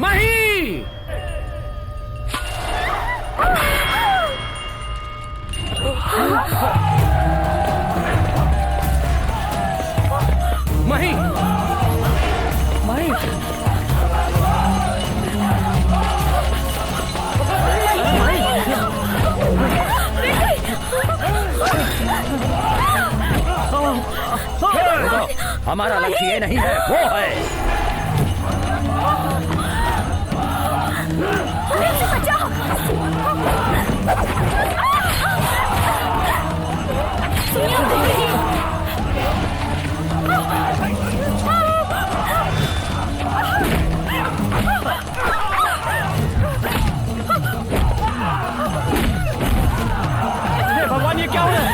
मही! मही! मही! हमारा लक्ष्य ये नहीं है, वो है। भगवान, ये क्या हो रहा है?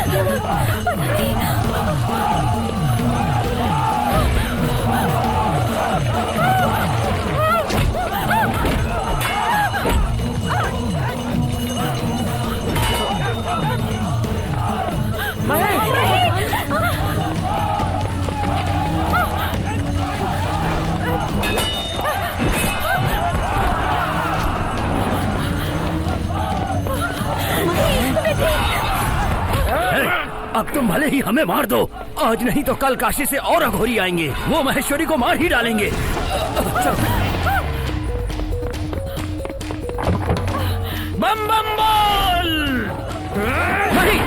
अब तुम भले ही हमें मार दो, आज नहीं तो कल काशी से और अघोरी आएंगे, वो महेश्वरी को मार ही डालेंगे। बम बम बोल! नहीं!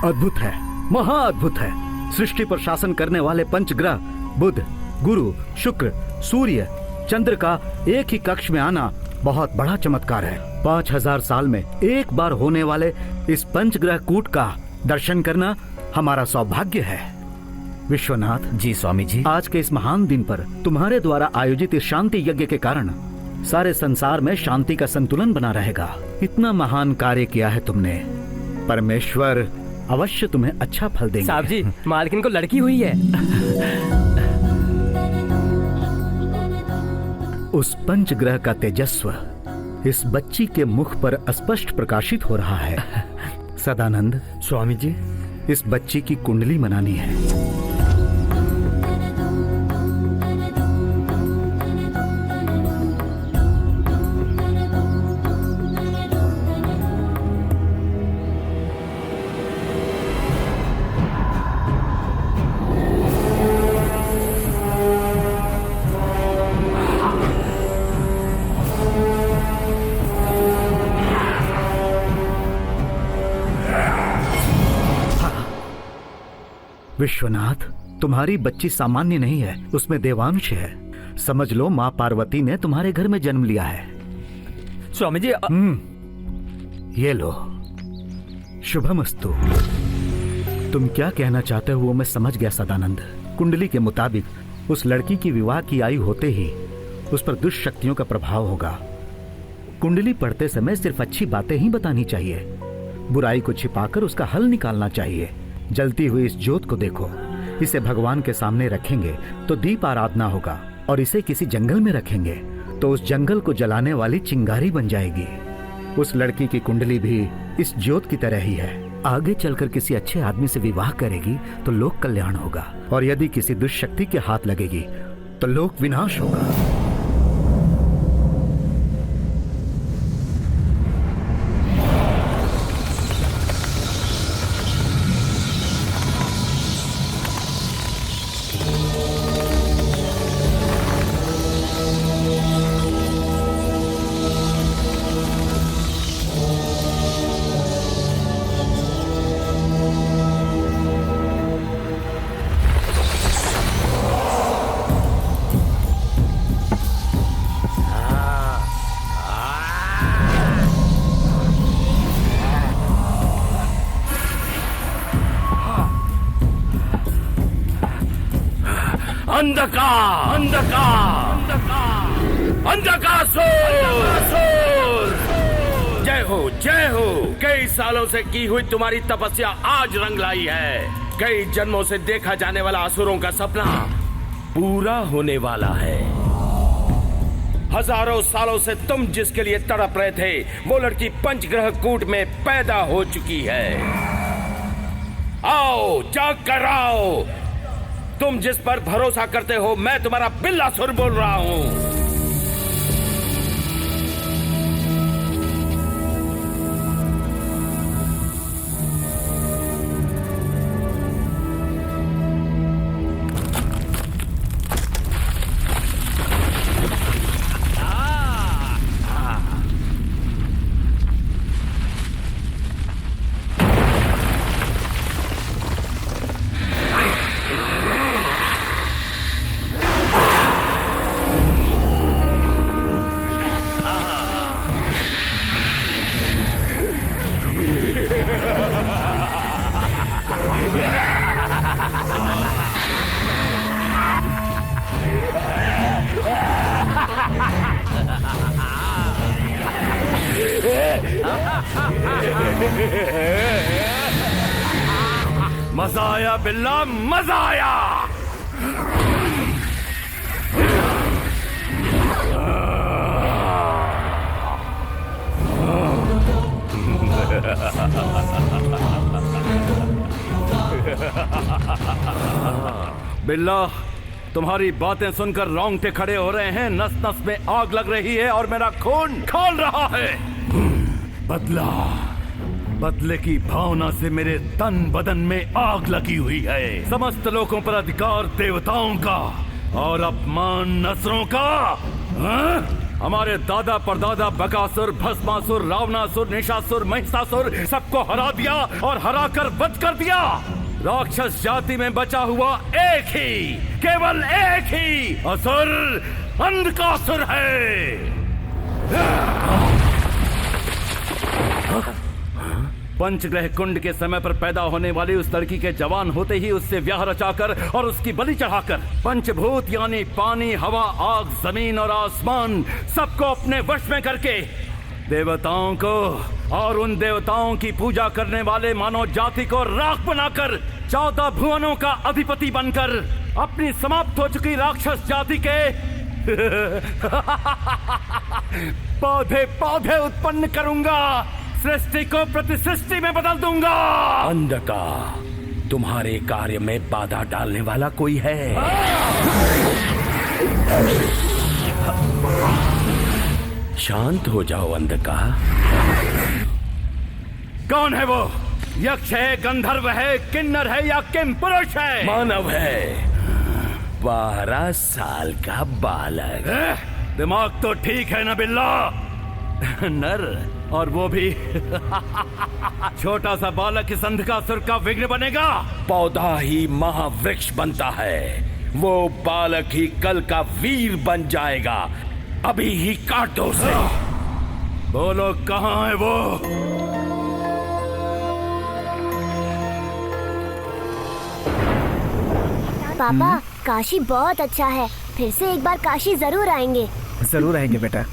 अद्भुत है, महाअद्भुत है। सृष्टि पर शासन करने वाले पंचग्रह बुध, गुरु, शुक्र, सूर्य, चंद्र का एक ही कक्ष में आना बहुत बड़ा चमत्कार है। 5000 साल में एक बार होने वाले इस पंचग्रह कूट का दर्शन करना हमारा सौभाग्य है। विश्वनाथ जी स्वामी जी। आज के इस महान दिन पर तुम्हारे द्वारा आयोजित इस शांति यज्ञ के कारण सारे संसार में शांति का संतुलन बना रहेगा। इतना महान कार्य किया है तुमने, परमेश्वर अवश्य तुम्हें अच्छा फल देंगे। साहब जी, मालकिन को लड़की हुई है। उस पंचग्रह का तेजस्व इस बच्ची के मुख पर स्पष्ट प्रकाशित हो रहा है। सदानंद स्वामी जी, इस बच्ची की कुंडली बनानी है। विश्वनाथ, तुम्हारी बच्ची सामान्य नहीं है, उसमें देवांश है। समझ लो माँ पार्वती ने तुम्हारे घर में जन्म लिया है। स्वामी जी ये लो, शुभमस्तु। तुम क्या कहना चाहते हो वो मैं समझ गया सदानंद। कुंडली के मुताबिक उस लड़की की विवाह की आयु होते ही उस पर दुष्ट शक्तियों का प्रभाव होगा। कुंडली पढ़ते समय सिर्फ अच्छी बातें ही बतानी चाहिए, बुराई को छिपाकर उसका हल निकालना चाहिए। जलती हुई इस ज्योत को देखो, इसे भगवान के सामने रखेंगे तो दीप आराधना होगा। और इसे किसी जंगल में रखेंगे तो उस जंगल को जलाने वाली चिंगारी बन जाएगी। उस लड़की की कुंडली भी इस ज्योत की तरह ही है। आगे चलकर किसी अच्छे आदमी से विवाह करेगी तो लोक कल्याण होगा, और यदि किसी दुष्शक्ति के हाथ लगेगी तो लोक विनाश होगा। अंधकार, अंधकार, अंधकासुर, जय हो, जय हो। कई सालों से की हुई तुम्हारी तपस्या आज रंग लाई है। कई जन्मों से देखा जाने वाला असुरों का सपना पूरा होने वाला है। हजारों सालों से तुम जिसके लिए तड़प रहे थे वो लड़की पंचग्रह कूट में पैदा हो चुकी है। आओ, जाग कर आओ। तुम जिस पर भरोसा करते हो, मैं तुम्हारा बिल्लासुर बोल रहा हूं। मजा आया बिल्ला, मजा आया। बिल्ला, तुम्हारी बातें सुनकर रोंगटे खड़े हो रहे हैं, नस नस में आग लग रही है और मेरा खून खौल रहा है। बदला, बदले की भावना से मेरे तन बदन में आग लगी हुई है। समस्त लोगों पर अधिकार देवताओं का और अपमान असुरों का। हमारे दादा परदादा बकासुर, भस्मासुर, रावणासुर, निशासुर, महिषासुर सबको हरा दिया और हराकर वध कर दिया। राक्षस जाति में बचा हुआ एक ही, केवल एक ही असुर अंधकासुर है। पंचग्रह कुंड के समय पर पैदा होने वाली उस लड़की के जवान होते ही उससे ब्याह रचाकर और उसकी बलि चढ़ाकर पंचभूत यानी पानी, हवा, आग, जमीन और आसमान सबको अपने वश में करके देवताओं को और उन देवताओं की पूजा करने वाले मानव जाति को राख बनाकर 14 भुवनों का अधिपति बनकर अपनी समाप्त हो चुकी राक्षस जाति के पौधे पौधे उत्पन्न करूंगा। सृष्टि को प्रतिसृष्टि में बदल दूंगा। अंधकार, तुम्हारे कार्य में बाधा डालने वाला कोई है? शांत हो जाओ अंधकार। कौन है वो? यक्ष है, गंधर्व है, किन्नर है या किम पुरुष है? मानव है, 12 साल का बालक। दिमाग तो ठीक है ना बिल्ला? नर, और वो भी छोटा सा बालक इस अंधकासुर का विघ्न बनेगा? पौधा ही महावृक्ष बनता है, वो बालक ही कल का वीर बन जाएगा। अभी ही काट दो उसे। बोलो कहाँ है वो? पापा, काशी बहुत अच्छा है, फिर से एक बार काशी जरूर आएंगे। जरूर आएंगे बेटा।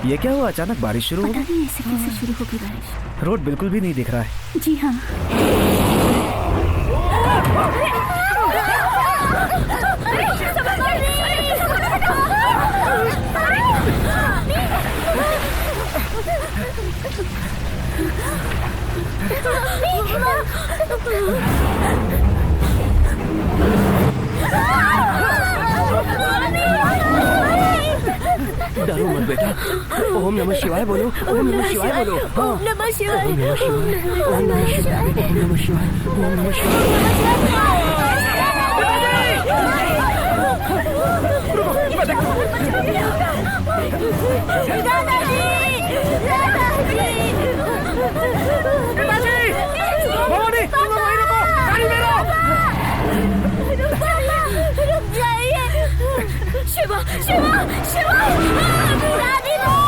ये क्या हुआ, अचानक बारिश शुरू हो गई? पता नहीं ऐसे कैसे शुरू हो गई बारिश। रोड बिल्कुल भी नहीं दिख रहा है। जी हाँ। डरो मत बेटा, ओम नमः शिवाय बोलो, ओम नमः शिवाय बोलो। ओम नमः शिवाय, ओम नमः शिवाय, ओम नमः शिवाय, ओम नमः शिवाय, ओम नमः शिवाय। शिवा, शिवा, शिवा, दादी माँ,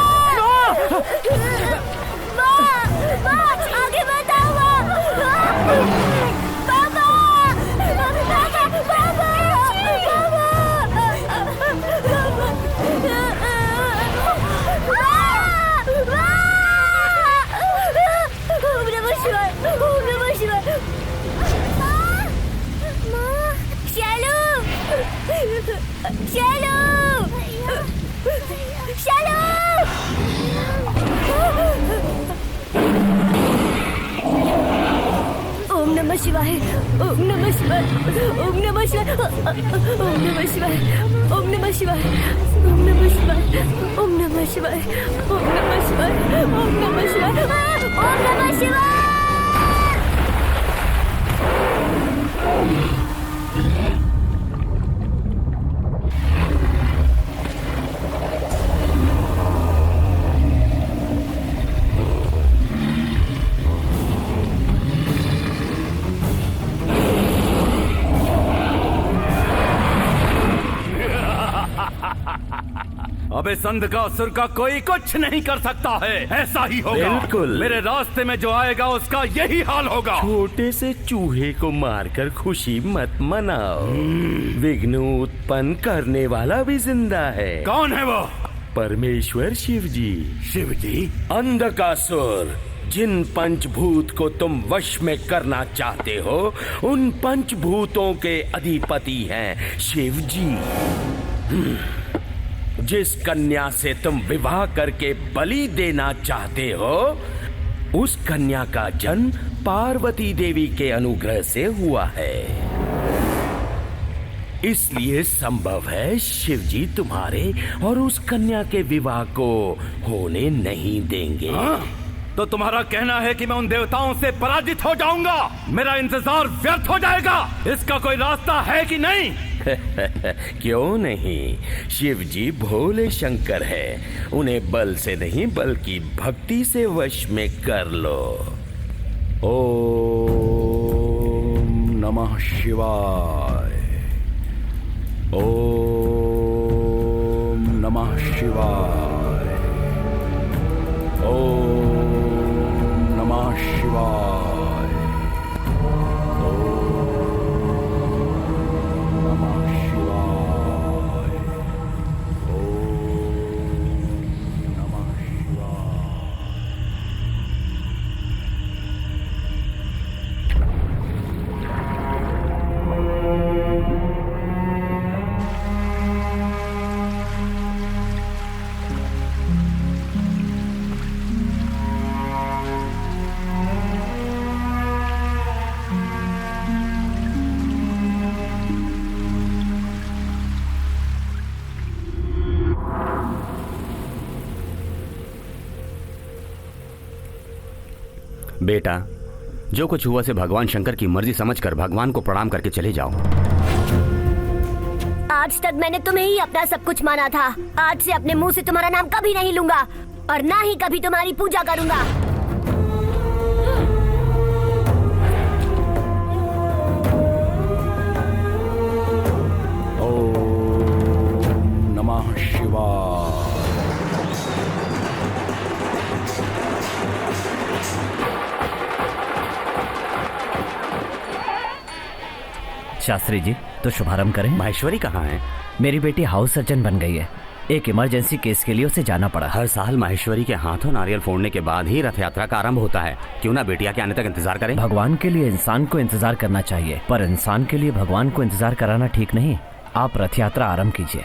आगे बताओ पापा, ओम नमः शिवाय, ओम नमः शिवाय। शालू, शालू, शालू। ओम नमः शिवाय, ओम नमः शिवाय, ओम नमः शिवाय, ओम नमः शिवाय, ओम नमः शिवाय, ओम नमः शिवाय, ओम नमः शिवाय, ओम नमः शिवाय, ओम नमः शिवाय, ओम नमः शिवाय। अबे संध का असुर का कोई कुछ नहीं कर सकता है। ऐसा ही होगा। बिल्कुल। मेरे रास्ते में जो आएगा उसका यही हाल होगा। छोटे से चूहे को मारकर खुशी मत मनाओ। विघ्न उत्पन्न करने वाला भी जिंदा है। कौन है वो? परमेश्वर शिव जी। शिव जी? अंधकासुर, जिन पंचभूत को तुम वश में करना चाहते हो उन पंचभूतों के अधिपति हैं शिव जी। जिस कन्या से तुम विवाह करके बलि देना चाहते हो उस कन्या का जन्म पार्वती देवी के अनुग्रह से हुआ है। इसलिए संभव है शिव जी तुम्हारे और उस कन्या के विवाह को होने नहीं देंगे। तो तुम्हारा कहना है कि मैं उन देवताओं से पराजित हो जाऊंगा? मेरा इंतजार व्यर्थ हो जाएगा? इसका कोई रास्ता है कि नहीं? क्यों नहीं? शिव जी भोले शंकर है। उन्हें बल से नहीं bल्कि भक्ति से वश में कर लो। ओम नमः शिवाय, ओम नमः शिवाय, ओम नमः शिवाय, बेटा, जो कुछ हुआ से भगवान शंकर की मर्जी समझकर भगवान को प्रणाम करके चले जाओ। आज तक मैंने तुम्हें ही अपना सब कुछ माना था। आज से अपने मुंह से तुम्हारा नाम कभी नहीं लूंगा और ना ही कभी तुम्हारी पूजा करूंगा। ओम नमः शिवाय। शास्त्री जी, तो शुभारंभ करें। माहेश्वरी कहाँ है? मेरी बेटी हाउस सर्जन बन गई है। एक इमरजेंसी केस के लिए उसे जाना पड़ा। हर साल माहेश्वरी के हाथों नारियल फोड़ने के बाद ही रथ यात्रा का आरंभ होता है। क्यों ना बेटिया के आने तक इंतजार करें? भगवान के लिए इंसान को इंतजार करना चाहिए, पर इंसान के लिए भगवान को इंतजार कराना ठीक नहीं। आप रथ यात्रा आरंभ कीजिए।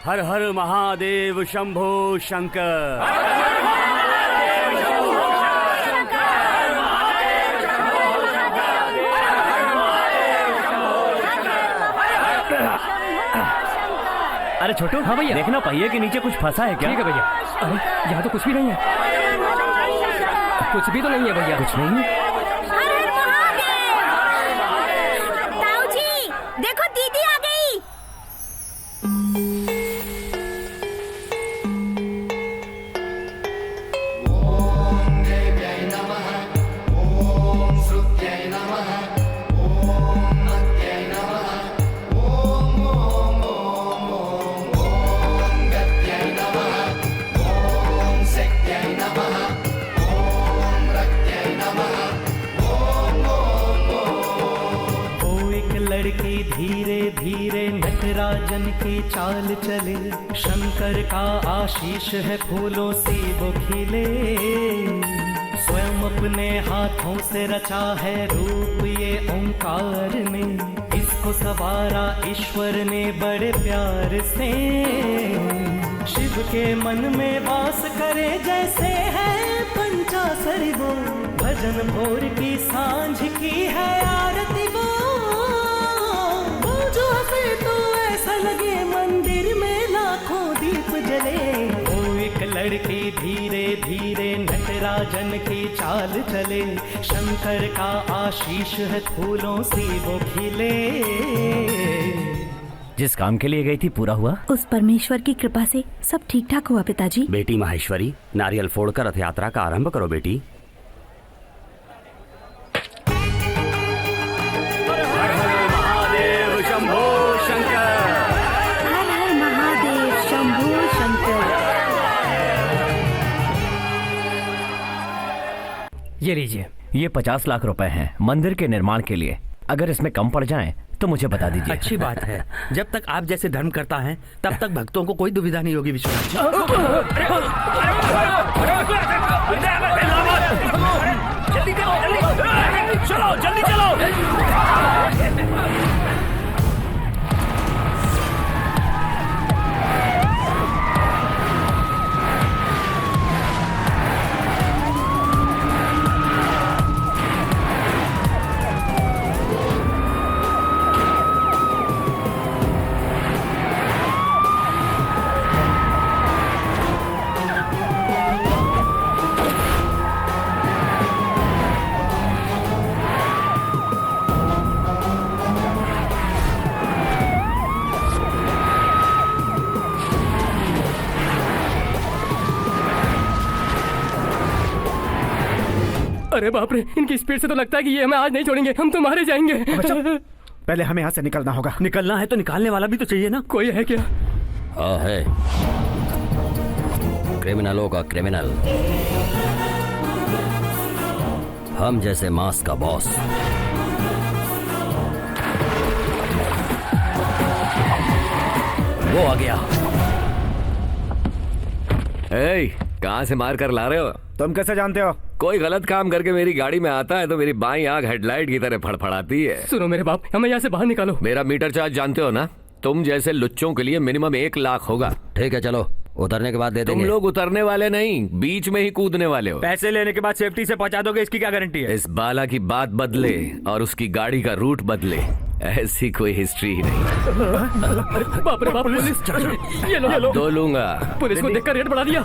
हर हर महादेव शंभो शंकर। अरे छोटू, हाँ भैया, देखना पहिए के नीचे कुछ फंसा है क्या? ठीक है भैया। अरे यहाँ तो कुछ भी नहीं है, कुछ भी तो नहीं है भैया। कुछ नहीं है? ताऊ जी, देखो दीदी आ गई। लड़की धीरे धीरे नटराजन की चाल चले, शंकर का आशीष है फूलों से वो खिले। स्वयं अपने हाथों से रचा है रूप ये ओंकार ने, इसको सवारा ईश्वर ने बड़े प्यार से। शिव के मन में वास करे जैसे है पंचासरी वो, भजन भोर की सांझ की है आरती वो। जो हंसे तो ऐसा लगे मंदिर में लाखों दीप जले। ओ एक लड़की धीरे धीरे नटराजन की चाल चले, शंकर का आशीष है फूलों से वो खिले। जिस काम के लिए गई थी पूरा हुआ? उस परमेश्वर की कृपा से सब ठीक ठाक हुआ पिताजी। बेटी माहेश्वरी, नारियल फोड़कर रथ यात्रा का आरंभ करो बेटी। ये लीजिए। ये 50 लाख रुपए हैं मंदिर के निर्माण के लिए। अगर इसमें कम पड़ जाएं तो मुझे बता दीजिए। अच्छी बात है, जब तक आप जैसे धर्म करता है तब तक भक्तों को कोई दुविधा नहीं होगी विश्वनाथ जी। चलो जल्दी चलो। अरे बाप रे, इनकी स्पीड से तो लगता है कि ये हमें आज नहीं छोड़ेंगे, हम तो मारे जाएंगे। पहले हमें यहाँ से निकलना होगा। निकलना है तो निकालने वाला भी तो चाहिए ना। कोई है क्या? हाँ है, क्रिमिनलों का क्रिमिनल, हम जैसे मास का बॉस। वो आ गया। कहाँ से मार कर ला रहे हो? तुम कैसे जानते हो? कोई गलत काम करके मेरी गाड़ी में आता है तो मेरी बाईं आंख हेडलाइट की तरह फड़फड़ाती है। सुनो मेरे बाप, हमें यहाँ से बाहर निकालो। मेरा मीटर चार्ज जानते हो ना? तुम जैसे लुच्चों के लिए मिनिमम 1 लाख होगा। ठीक है चलो, उतरने के बाद दे देंगे। तुम लोग उतरने वाले नहीं, बीच में ही कूदने वाले हो। पैसे लेने के बाद सेफ्टी से पहुंचा दोगे, इसकी क्या गारंटी है? इस बाला की बात बदले और उसकी गाड़ी का रूट बदले, ऐसी कोई हिस्ट्री ही नहीं। बाप रे बाप, पुलिस! ये लो। दो लूंगा। पुलिस को देखकर रेट बढ़ा दिया।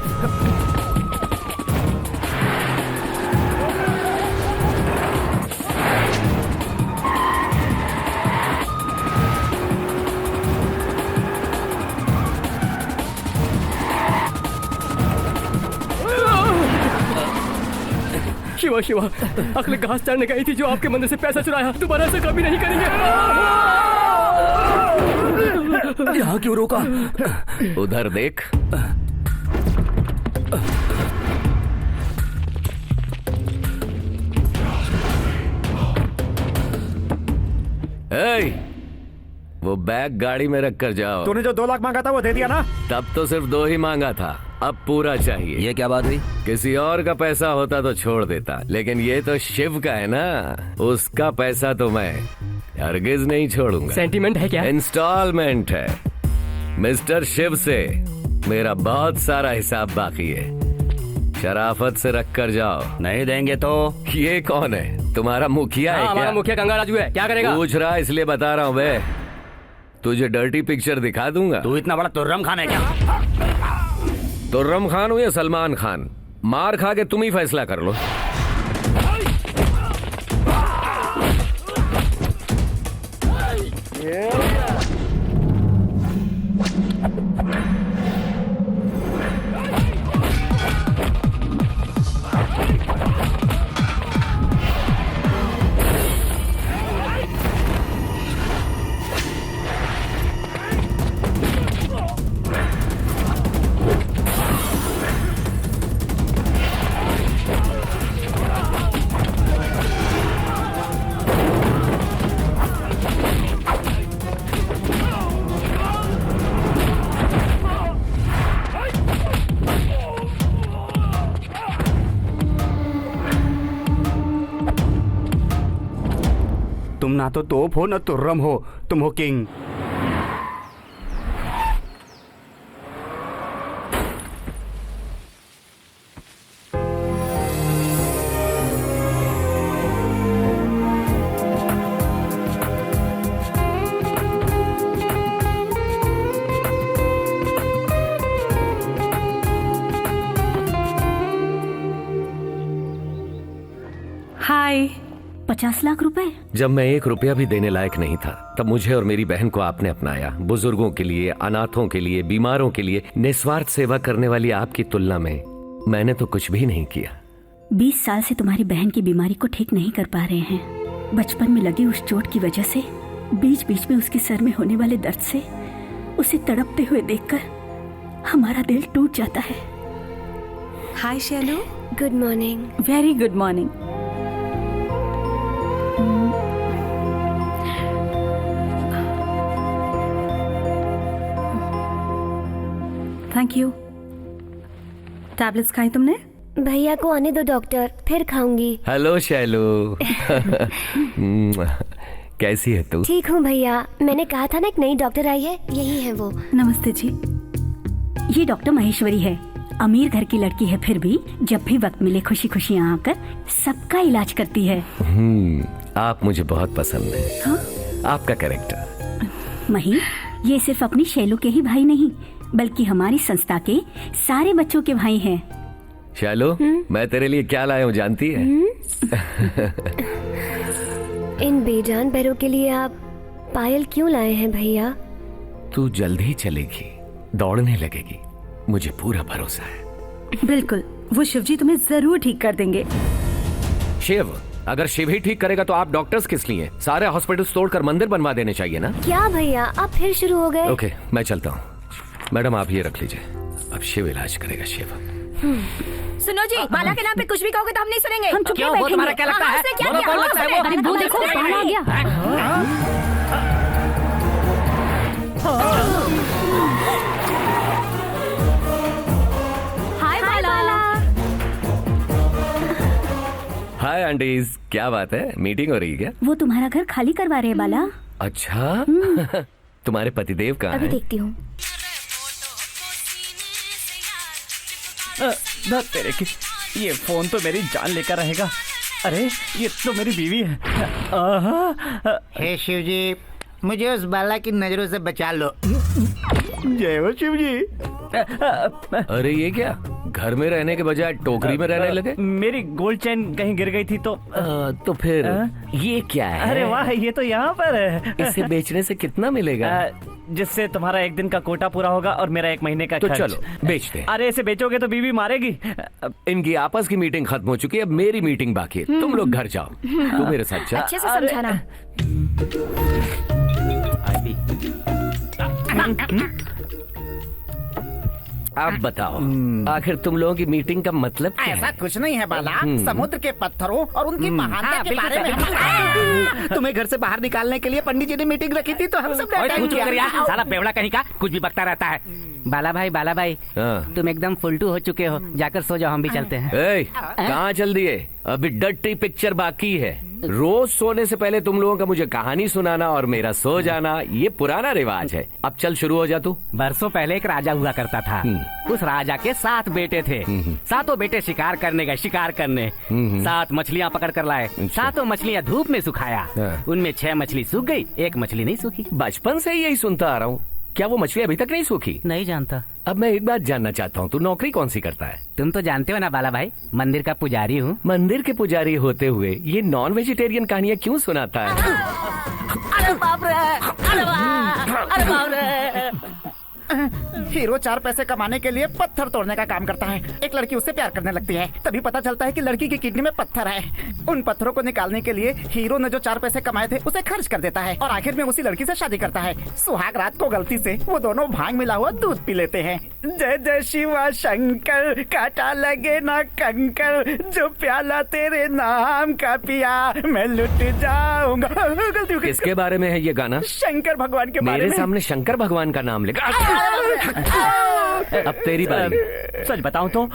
शिवा शिवा, अगले घास चढ़ने गई थी जो आपके मंदिर से पैसा चुराया, दोबारा ऐसा कभी नहीं करेंगे। यहाँ क्यों रोका? उधर देख। वो बैग गाड़ी में रख कर जाओ। तूने जो 2 लाख मांगा था वो दे दिया ना? तब तो सिर्फ 2 ही मांगा था, अब पूरा चाहिए। ये क्या बात हुई? किसी और का पैसा होता तो छोड़ देता, लेकिन ये तो शिव का है ना, उसका पैसा तो मैं हरगिज नहीं छोड़ूंगा। सेंटीमेंट है क्या? इंस्टॉलमेंट है। मिस्टर शिव से मेरा बहुत सारा हिसाब बाकी है, शराफत से रख कर जाओ। नहीं देंगे तो? ये कौन है? तुम्हारा मुखिया है क्या? हमारा मुखिया गंगा राजू है, क्या करेगा? पूछ रहा इसलिए बता रहा हूँ बे। तुझे डर्टी पिक्चर दिखा दूंगा। तू इतना बड़ा तुर्रम खान है क्या? तुर्रम खान हो या सलमान खान, मार खा के तुम ही फैसला कर लो। तुम ना तो तोप हो ना तुर्रम हो, तुम हो किंग। हाय। 50 लाख रुपए? जब मैं 1 रुपया भी देने लायक नहीं था, तब मुझे और मेरी बहन को आपने अपनाया। बुजुर्गों के लिए, अनाथों के लिए, बीमारों के लिए निस्वार्थ सेवा करने वाली आपकी तुलना में मैंने तो कुछ भी नहीं किया। 20 साल से तुम्हारी बहन की बीमारी को ठीक नहीं कर पा रहे हैं। बचपन में लगी उस चोट की वजह से, बीच बीच में उसके सर में होने वाले दर्द से, उसे तड़पते हुए देखकर हमारा दिल टूट जाता है। Hi Shailu. Good morning. Very good morning. Thank you. Tablets खाई तुमने? भैया को आने दो डॉक्टर, फिर खाऊंगी। हेलो शैलू। कैसी है तू? ठीक हूँ भैया, मैंने कहा था ना एक नई डॉक्टर आई है, यही है वो। नमस्ते जी। ये डॉक्टर महेश्वरी है, अमीर घर की लड़की है, फिर भी जब भी वक्त मिले खुशी खुशी यहाँ आकर सबका इलाज करती है। आप मुझे बहुत पसंद है। हाँ? आपका कैरेक्टर। मही, ये सिर्फ अपनी शैलू के ही भाई नहीं, बल्कि हमारी संस्था के सारे बच्चों के भाई हैं। शैलू, मैं तेरे लिए क्या लाया हूँ जानती है? इन बेजान पैरों के लिए आप पायल क्यों लाए हैं भैया? तू जल्द ही चलेगी, दौड़ने लगेगी, मुझे पूरा भरोसा है। बिल्कुल, वो शिवजी तुम्हें जरूर ठीक कर देंगे। शिव? अगर शिव ही ठीक करेगा तो आप डॉक्टर्स किस लिए? सारे हॉस्पिटल तोड़कर मंदिर बनवा देने चाहिए ना? क्या भैया, आप फिर शुरू हो गए? ओके, मैं चलता हूँ। मैडम आप ये रख लीजिए, अब शिव इलाज करेगा। शिव। सुनो जी, बाला के नाम पे कुछ भी कहोगे तो हम नहीं सुनेंगे। हम चुप क्यों? बैठेंगे। वो तुम्हारा क्या लगता है? क्या बोलो, कौन लगता है वो? अरे वो देखो, बाला आ गया। हाय बाला। हाय आंटीज, क्या बात है, मीटिंग हो रही है क्या? वो तुम्हारा घर खाली करवा रहे हैं बाला। अच्छा। तुम्हारे पतिदेव कहाँ अभी हैं? देखती हूँ। तेरे की, ये फोन तो मेरी जान लेकर रहेगा। अरे ये तो मेरी बीवी है। हे शिव जी, मुझे उस बाला की नजरों से बचा लो। जय हो शिव जी। अरे ये क्या, घर में रहने के बजाय टोकरी में रहने लगे? मेरी गोल्ड चेन कहीं गिर गई थी तो फिर ये क्या है? अरे वाह, ये तो यहाँ पर है। इसे बेचने से कितना मिलेगा? जिससे तुम्हारा एक दिन का कोटा पूरा होगा और मेरा 1 महीने का तो खर्च। चलो बेच दे। अरे इसे बेचोगे तो बीवी मारेगी। इनकी आपस की मीटिंग खत्म हो चुकी है, अब मेरी मीटिंग बाकी है। तुम लोग घर जाओ, तू मेरे साथ जा। अच्छे से समझाना। अब बताओ, आखिर तुम लोगों की मीटिंग का मतलब क्या ऐसा है? कुछ नहीं है बाला, समुद्र के पत्थरों और उनकी महानता के बारे में। तुम्हें घर से बाहर निकालने के लिए पंडित जी ने मीटिंग रखी थी, तो हम सब साला बेवड़ा कहीं का कुछ भी बकता रहता है। बाला भाई, हाँ। तुम एकदम फुलटू हो चुके हो, जाकर सो जाओ, हम भी चलते हैं। कहाँ चल दिए? अभी डर्टी पिक्चर बाकी है। रोज सोने से पहले तुम लोगों का मुझे कहानी सुनाना और मेरा सो जाना, ये पुराना रिवाज है। अब चल शुरू हो जा तू। बरसों पहले एक राजा हुआ करता था। उस राजा के 7 बेटे थे। 7 बेटे शिकार करने गए, शिकार करने 7 मछलियाँ पकड़ कर लाए। 7 मछलियाँ धूप में सुखाया। उनमें 6 मछली सूख गई, 1 मछली नहीं सूखी। बचपन से यही सुनता आ रहा हूँ। क्या वो मछली अभी तक नहीं सूखी? नहीं जानता। अब मैं एक बात जानना चाहता हूँ, तू नौकरी कौन सी करता है? तुम तो जानते हो ना बाला भाई, मंदिर का पुजारी हूँ। मंदिर के पुजारी होते हुए ये नॉन वेजिटेरियन कहानियाँ क्यों सुनाता है? अरे बाप रे, अरे बाप रे। हीरो 4 पैसे कमाने के लिए पत्थर तोड़ने का काम करता है। एक लड़की उससे प्यार करने लगती है। तभी पता चलता है कि लड़की की किडनी में पत्थर है। उन पत्थरों को निकालने के लिए हीरो ने जो 4 पैसे कमाए थे उसे खर्च कर देता है और आखिर में उसी लड़की से शादी करता है। सुहाग रात को गलती से वो दोनों भांग मिला हुआ दूध पी लेते हैं। जय जय शिवा शंकर, काटा लगे ना कंकर, जो प्याला तेरे नाम का पिया मैं लुट जाऊंगा। गलती हो गई। किसके बारे में है ये गाना? शंकर भगवान के बारे में। मेरे सामने शंकर भगवान का नाम लेगा। अब तेरी बारी। सच बताऊं तो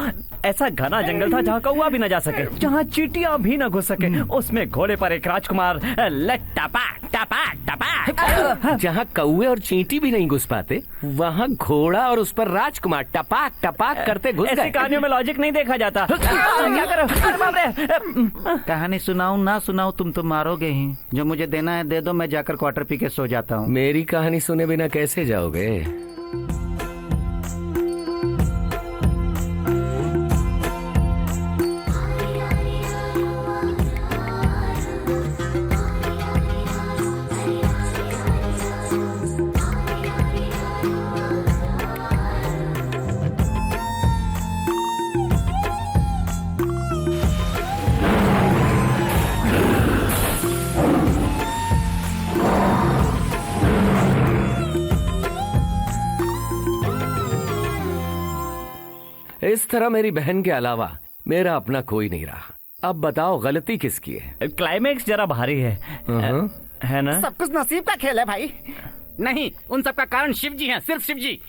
ऐसा घना जंगल था जहाँ कौवा भी न जा सके, जहाँ चींटियां भी न घुस सके। उसमें घोड़े पर एक राजकुमार टपाक टपाक टपाक। जहाँ कौवे और चींटी भी नहीं घुस पाते, वहाँ घोड़ा और उस पर राजकुमार टपाक टपाक करते घुस गए। ऐसी कहानियों में लॉजिक नहीं देखा जाता। क्या करो? अरे बाप रे। कहानी सुनाऊं ना सुनाऊं, तुम तो मारोगे ही। जो मुझे देना है दे दो, मैं जाकर क्वार्टर पी के सो जाता हूँ। मेरी कहानी सुने बिना कैसे जाओगे? इस तरह मेरी बहन के अलावा मेरा अपना कोई नहीं रहा। अब बताओ गलती किसकी है? क्लाइमेक्स जरा भारी है ना? सब कुछ नसीब का खेल है भाई। नहीं, उन सब का कारण शिव जी हैं, सिर्फ शिव जी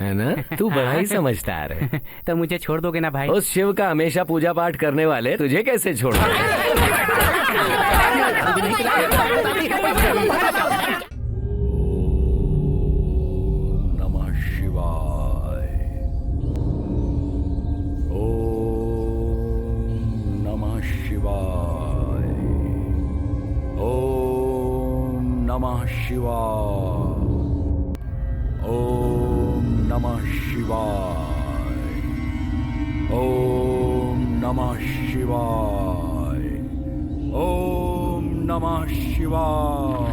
है ना? तू बड़ा ही समझदार है। तो मुझे छोड़ दोगे ना भाई? उस शिव का हमेशा पूजा पाठ करने वाले तुझे कैसे छोड़? नमः शिवाय, ओम नमः शिवाय, ओम नमः शिवाय, ओम नमः शिवाय।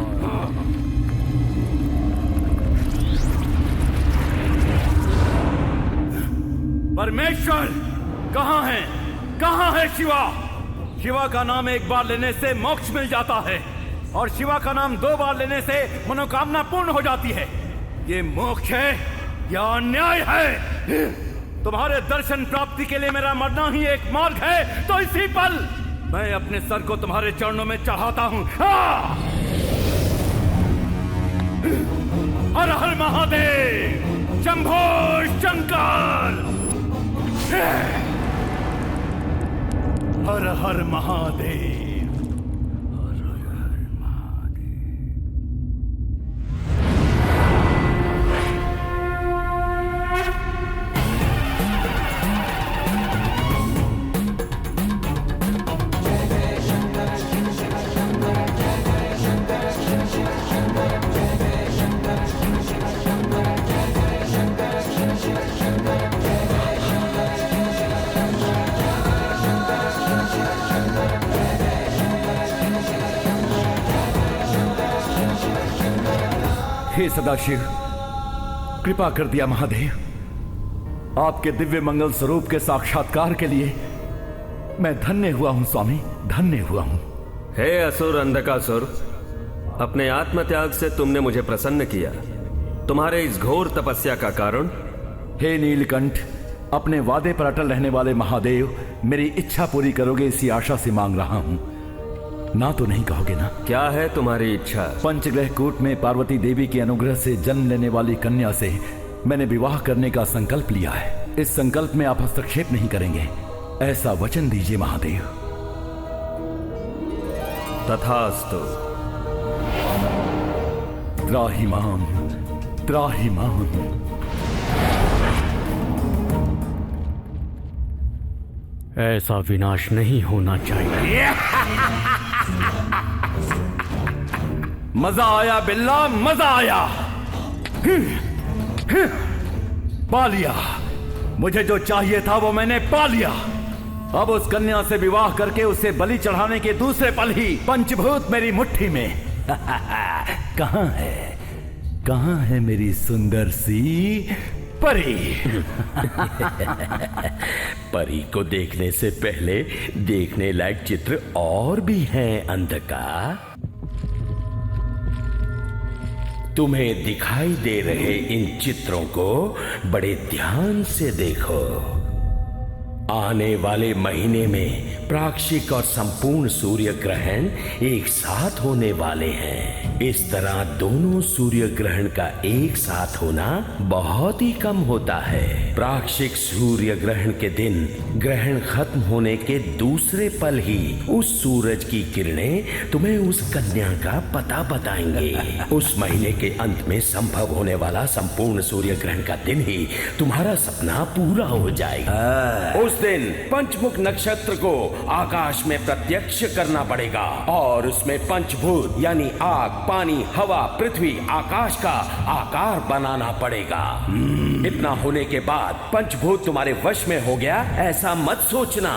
परमेश्वर कहाँ है? कहाँ है शिवा? शिवा का नाम एक बार लेने से मोक्ष मिल जाता है और शिवा का नाम 2 बार लेने से मनोकामना पूर्ण हो जाती है। ये मोक्ष है या अन्याय है? तुम्हारे दर्शन प्राप्ति के लिए मेरा मरना ही एक मार्ग है, तो इसी पल मैं अपने सर को तुम्हारे चरणों में चढ़ाता हूं। हर हर महादेव, शंभो शंकर, हर हर महादेव। हे सदाशिव, कृपा कर दिया महादेव। आपके दिव्य मंगल स्वरूप के साक्षात्कार के लिए मैं धन्य हुआ हूं स्वामी, धन्य हुआ हूं। हे असुर अंधकासुर, अपने आत्मत्याग से तुमने मुझे प्रसन्न किया। तुम्हारे इस घोर तपस्या का कारण? हे नीलकंठ, अपने वादे पर अटल रहने वाले महादेव, मेरी इच्छा पूरी करोगे इसी आशा से मांग रहा हूं। ना तो नहीं कहोगे ना? क्या है तुम्हारी इच्छा? पंचग्रह कूट में पार्वती देवी के अनुग्रह से जन्म लेने वाली कन्या से मैंने विवाह करने का संकल्प लिया है। इस संकल्प में आप हस्तक्षेप नहीं करेंगे, ऐसा वचन दीजिए महादेव। तथास्तु। त्राहिमाम त्राहिमाम। ऐसा विनाश नहीं होना चाहिए। मजा आया बिल्ला, मजा आया। पा लिया, मुझे जो चाहिए था वो मैंने पा लिया। अब उस कन्या से विवाह करके उसे बलि चढ़ाने के दूसरे पल ही पंचभूत मेरी मुट्ठी में। कहां है, कहां है मेरी सुंदर सी परी? परी को देखने से पहले देखने लायक चित्र और भी हैं अंधका। तुम्हें दिखाई दे रहे इन चित्रों को बड़े ध्यान से देखो। आने वाले महीने में प्राक्षिक और संपूर्ण सूर्य ग्रहण एक साथ होने वाले हैं। इस तरह दोनों सूर्य ग्रहण का एक साथ होना बहुत ही कम होता है। प्राक्षिक सूर्य ग्रहण के दिन ग्रहण खत्म होने के दूसरे पल ही उस सूरज की किरणें तुम्हें उस कन्या का पता बताएंगे। उस महीने के अंत में संभव होने वाला संपूर्ण सूर्य ग्रहण का दिन ही तुम्हारा सपना पूरा हो जाएगा। उस दिन पंचमुख नक्षत्र को आकाश में प्रत्यक्ष करना पड़ेगा और उसमें पंचभूत यानी आग, पानी, हवा, पृथ्वी, आकाश का आकार बनाना पड़ेगा। इतना होने के बाद पंचभूत तुम्हारे वश में हो गया ऐसा मत सोचना।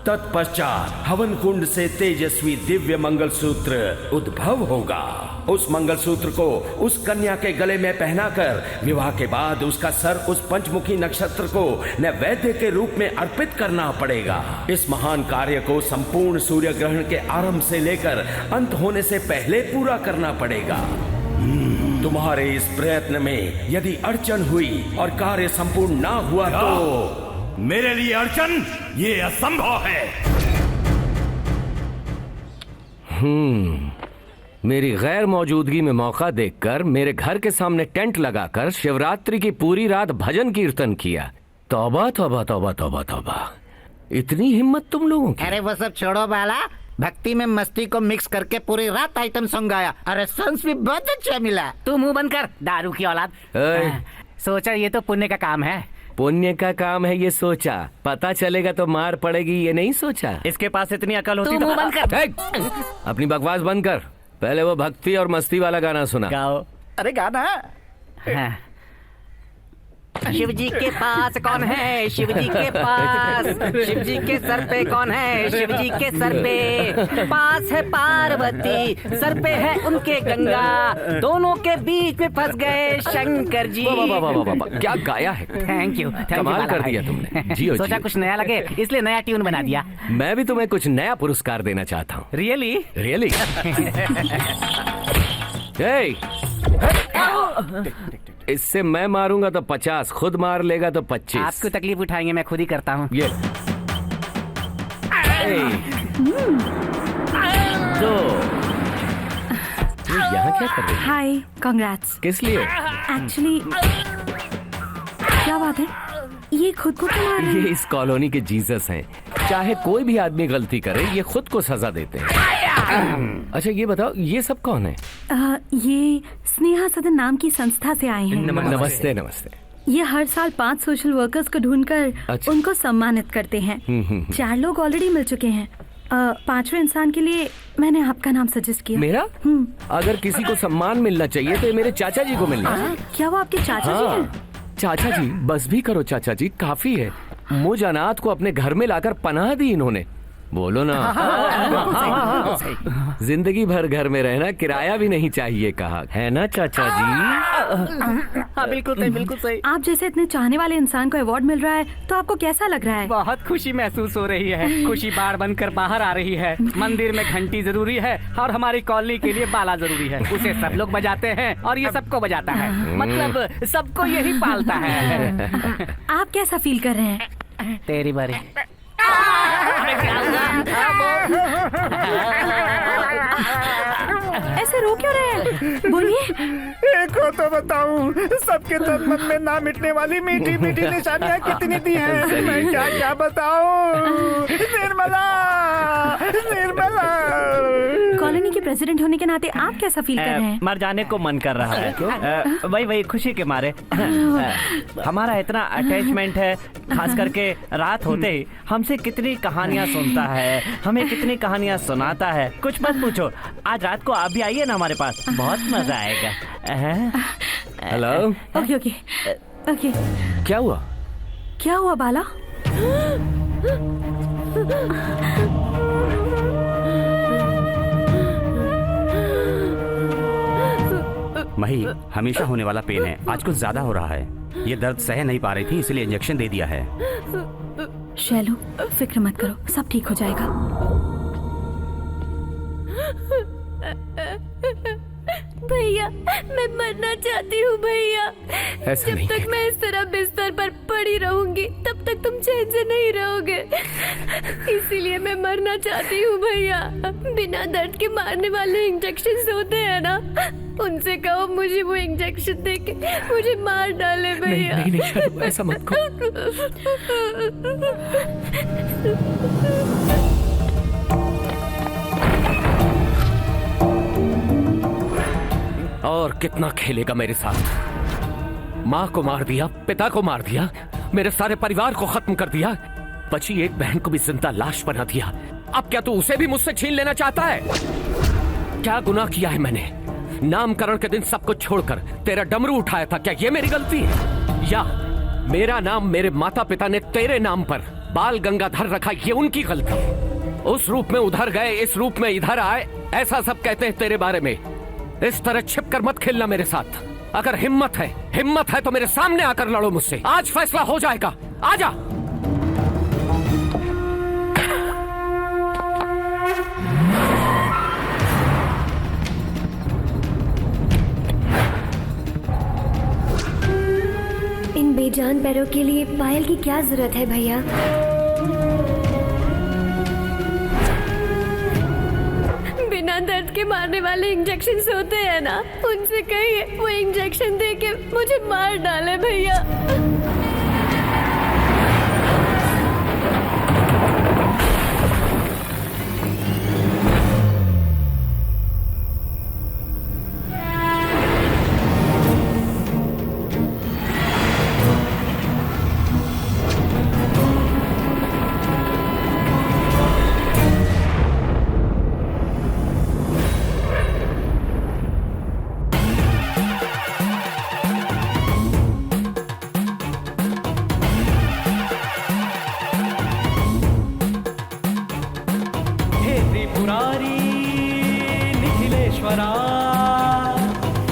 तत्पश्चात हवन कुंड से तेजस्वी दिव्य मंगलसूत्र उद्भव होगा। उस मंगलसूत्र को उस कन्या के गले में पहनाकर विवाह के बाद उसका सर उस पंचमुखी नक्षत्र को नैवेद्य के रूप में अर्पित करना पड़ेगा। इस महान कार्य को संपूर्ण सूर्य ग्रहण के आरंभ से लेकर अंत होने से पहले पूरा करना पड़ेगा। तुम्हारे इस प्रयत्न में यदि अड़चन हुई और कार्य संपूर्ण ना हुआ तो मेरे लिए अड़चन ये असंभव है। मेरी गैर मौजूदगी में मौका देखकर मेरे घर के सामने टेंट लगाकर शिवरात्रि की पूरी रात भजन कीर्तन किया। तौबा तौबा तौबा तौबा तौबा, इतनी हिम्मत तुम लोगों की। अरे वो सब छोड़ो बाला, भक्ति में मस्ती को मिक्स करके पूरी रात आइटम सॉन्ग गाया। अरे सॉन्ग्स भी बहुत अच्छा मिला। तू मुंह बंद कर, दारू की औलाद। सोचा ये तो पुण्य का काम है। पुण्य का काम है ये सोचा, पता चलेगा तो मार पड़ेगी ये नहीं सोचा। इसके पास इतनी अकल होती तो मुंह बंद कर। अपनी बकवास बंद कर, पहले वो भक्ति और मस्ती वाला गाना सुना। गाओ। अरे गाना। हाँ। शिव जी के पास कौन है, शिव जी के पास, शिव जी के सर पे कौन है, शिव जी के सर पे पास है पार्वती, सर पे है उनके गंगा, दोनों के बीच में फंस गए शंकर जी। क्या गाया है। थैंक यू, कमाल कर दिया तुमने। जियो सोचा कुछ नया लगे इसलिए नया ट्यून बना दिया। मैं भी तुम्हें कुछ नया पुरस्कार देना चाहता हूँ। Really really. इससे मैं मारूंगा तो 50, खुद मार लेगा तो 25। आपको तकलीफ उठाएंगे, मैं खुद ही करता हूँ। ये तो यहाँ क्या कर रही है? हाय, कांग्रेट्स। किस लिए? एक्चुअली क्या बात है, ये खुद को क्यों मार रहे हैं? ये इस कॉलोनी के जीसस हैं। चाहे कोई भी आदमी गलती करे ये खुद को सजा देते हैं। अच्छा ये बताओ ये सब कौन है? ये स्नेहा सदन नाम की संस्था से आए हैं। नमस्ते नमस्ते। ये हर साल 5 सोशल वर्कर्स को ढूंढकर उनको सम्मानित करते हैं। 4 लोग ऑलरेडी मिल चुके हैं। 5वें इंसान के लिए मैंने आपका नाम सजेस्ट किया। मेरा? अगर किसी को सम्मान मिलना चाहिए तो मेरे चाचा जी को मिलना। क्या वो आपके चाचा जी हैं? चाचा जी बस भी करो चाचा जी, काफी है। मुझ अनाथ को अपने घर में लाकर पनाह दी इन्होंने। बोलो ना। जिंदगी भर घर में रहना, किराया भी नहीं चाहिए कहा, है ना चाचा जी? हाँ बिल्कुल सही, बिल्कुल सही। आप जैसे इतने चाहने वाले इंसान को अवार्ड मिल रहा है तो आपको कैसा लग रहा है? बहुत खुशी महसूस हो रही है। खुशी बार बनकर बाहर आ रही है। मंदिर में घंटी जरूरी है और हमारी कॉलोनी के लिए बाला जरूरी है। उसे सब लोग बजाते हैं और ये सबको बजाता है, मतलब सबको यही पालता है। आप कैसा फील कर रहे हैं? तेरी बारी। ऐसे रो क्यों रहे हैं? बोलिए। एक हो तो बताऊं, सबके तन मन में ना मिटने वाली मीठी मीठी निशानियां कितनी दी हैं। मैं क्या क्या बताऊं। निर्मला, निर्मला। प्रेसिडेंट होने के नाते आप कैसा फील कर रहे हैं? मर जाने को मन कर रहा है। वही खुशी के मारे। हमारा इतना अटैचमेंट है, खास करके रात होते ही हमसे कितनी कहानियाँ सुनता है, हमें कितनी कहानियाँ सुनाता है, कुछ मत पूछो। आज रात को आप भी आइए ना हमारे पास, बहुत मजा आएगा। हेलो। Okay okay okay. क्या हुआ? क्या हुआ बाला? मही, हमेशा होने वाला पेन है, आज कुछ ज्यादा हो रहा है। ये दर्द सह नहीं पा रही थी, इसलिए इंजेक्शन दे दिया है। शैलू, फिक्र मत करो, सब ठीक हो जाएगा। भैया, मैं मरना चाहती हूँ भैया। ऐसा नहीं जब तक मैं इस तरह बिस्तर पर पड़ी रहूंगी तब तक तुम चैन से नहीं रहोगे, इसीलिए मैं मरना चाहती हूँ भैया। बिना दर्द के मारने वाले इंजेक्शन होते हैं ना, उनसे कहो मुझे वो इंजेक्शन देके मुझे मार डाले भैया। नहीं नहीं नहीं, ऐसा मत कहो। और कितना खेलेगा मेरे साथ? माँ को मार दिया, पिता को मार दिया, मेरे सारे परिवार को खत्म कर दिया, बची एक बहन को भी जिंदा लाश बना दिया। अब क्या तू उसे भी मुझसे छीन लेना चाहता है? क्या गुनाह किया है मैंने? नामकरण के दिन सब कुछ छोड़कर तेरा डमरू उठाया था, क्या ये मेरी गलती है? या मेरा नाम मेरे माता पिता ने तेरे नाम पर बाल गंगाधर रखा, ये उनकी गलती है? उस रूप में उधर गए, इस रूप में इधर आए, ऐसा सब कहते हैं तेरे बारे में। इस तरह छिपकर मत खेलना मेरे साथ। अगर हिम्मत है तो मेरे सामने आकर लड़ो मुझसे। आज फैसला हो जाएगा, आजा। इन बेजान पैरों के लिए पायल की क्या जरूरत है भैया? बिना दर्द के मारने वाले इंजेक्शन होते हैं ना, उनसे कहिए वो इंजेक्शन देके मुझे मार डाले भैया।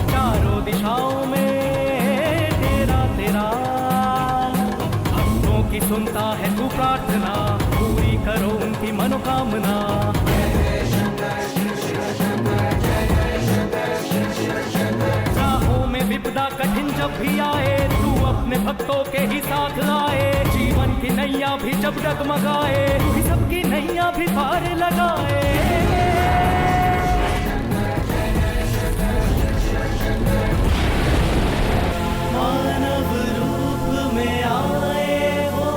चारों दिशाओं में तेरा तेरा, भक्तों की सुनता है तू प्रार्थना, पूरी करो उनकी मनोकामना। राहों में विपदा कठिन जब भी आए, तू अपने भक्तों के ही साथ लाए। जीवन की नैया भी जब डगमगाए, तू ही सबकी नैया भी पार लगाए। मानव रूप में आए वो,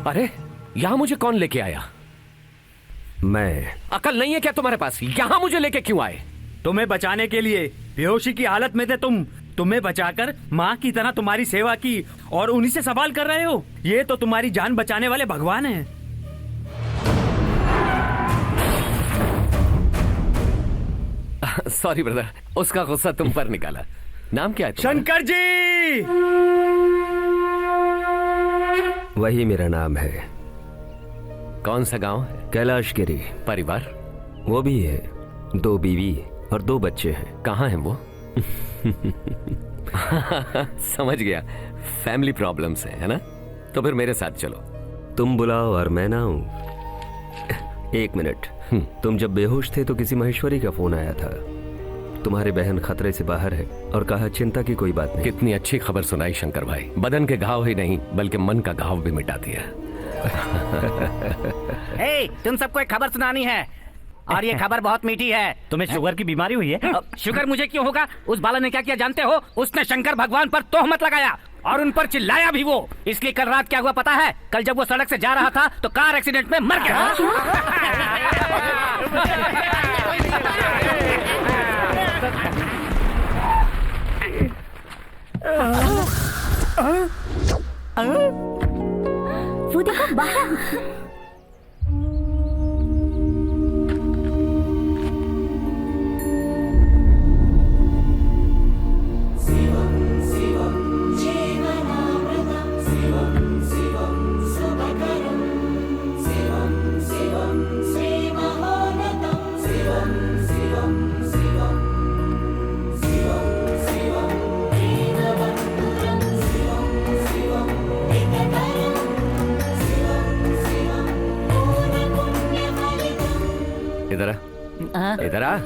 अरे यहाँ मुझे कौन लेके आया? मैं। अकल नहीं है क्या तुम्हारे पास? यहाँ मुझे लेके क्यों आए? तुम्हें बचाने के लिए। बेहोशी की हालत में थे तुम, तुम्हें बचाकर माँ की तरह तुम्हारी सेवा की और उन्हीं से सवाल कर रहे हो। ये तो तुम्हारी जान बचाने वाले भगवान हैं। सॉरी ब्रदर, उसका गुस्सा तुम पर निकाला। नाम क्या है तुम्हारा? शंकर जी। वही मेरा नाम है। कौन सा गांव है? कैलाशगिरी। परिवार? वो भी है, 2 बीवी और 2 बच्चे हैं। कहाँ हैं वो? समझ गया, फैमिली प्रॉब्लम्स है ना? तो फिर मेरे साथ चलो। तुम बुलाओ और मैं ना आऊं? 1 मिनट। तुम जब बेहोश थे तो किसी महेश्वरी का फोन आया था। तुम्हारी बहन खतरे से बाहर है और कहा चिंता की कोई बात नहीं। कितनी अच्छी खबर सुनाई शंकर भाई। बदन के घाव ही नहीं बल्कि मन का घाव भी मिटा दिया। तुम सबको एक खबर सुनानी है और ये खबर बहुत मीठी है। तुम्हें शुगर की बीमारी हुई है? शुगर मुझे क्यों होगा? उस बाला ने क्या किया जानते हो? उसने शंकर भगवान पर तोहमत लगाया और उन पर चिल्लाया भी वो। इसलिए कल रात क्या हुआ पता है? कल जब वो सड़क से जा रहा था तो कार एक्सीडेंट में मर गया। वो देखो बाहर। इधर आ।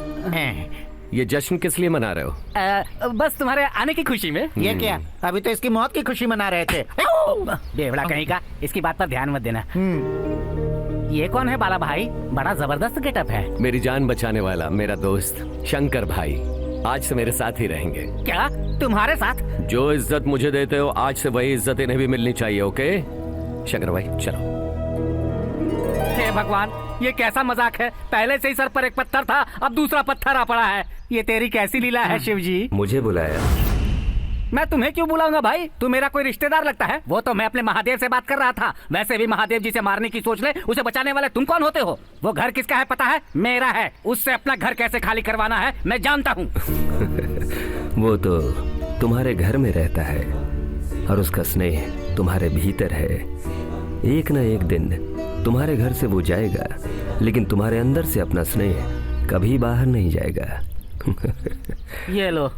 ये जश्न किस लिए मना रहे हो? बस तुम्हारे आने की खुशी में। ये क्या? अभी तो इसकी मौत की खुशी मना रहे थे। बेवड़ा कहीं का, इसकी बात पर ध्यान मत देना। ये कौन है बाला भाई? बड़ा जबरदस्त गेटअप है। मेरी जान बचाने वाला मेरा दोस्त शंकर भाई आज से मेरे साथ ही रहेंगे। क्या तुम्हारे साथ? जो इज्जत मुझे देते हो आज से वही इज्जत इन्हें भी मिलनी चाहिए। ओके शंकर भाई चलो। हे भगवान, ये कैसा मजाक है? पहले से ही सर पर एक पत्थर था, अब दूसरा पत्थर आ पड़ा है। ये तेरी कैसी लीला है शिव जी? मुझे बुलाया? मैं तुम्हें क्यों बुलाऊंगा भाई? तू मेरा कोई रिश्तेदार लगता है? वो तो मैं अपने महादेव से बात कर रहा था। वैसे भी महादेव जी से मारने की सोच ले, उसे बचाने वाले तुम कौन होते हो? वो घर किसका है पता है? मेरा है। उससे अपना घर कैसे खाली करवाना है मैं जानता हूँ। वो तो तुम्हारे घर में रहता है और उसका स्नेह तुम्हारे भीतर है। एक न एक दिन तुम्हारे घर से वो जाएगा, लेकिन तुम्हारे अंदर से अपना स्नेह कभी बाहर नहीं जाएगा। ये लो,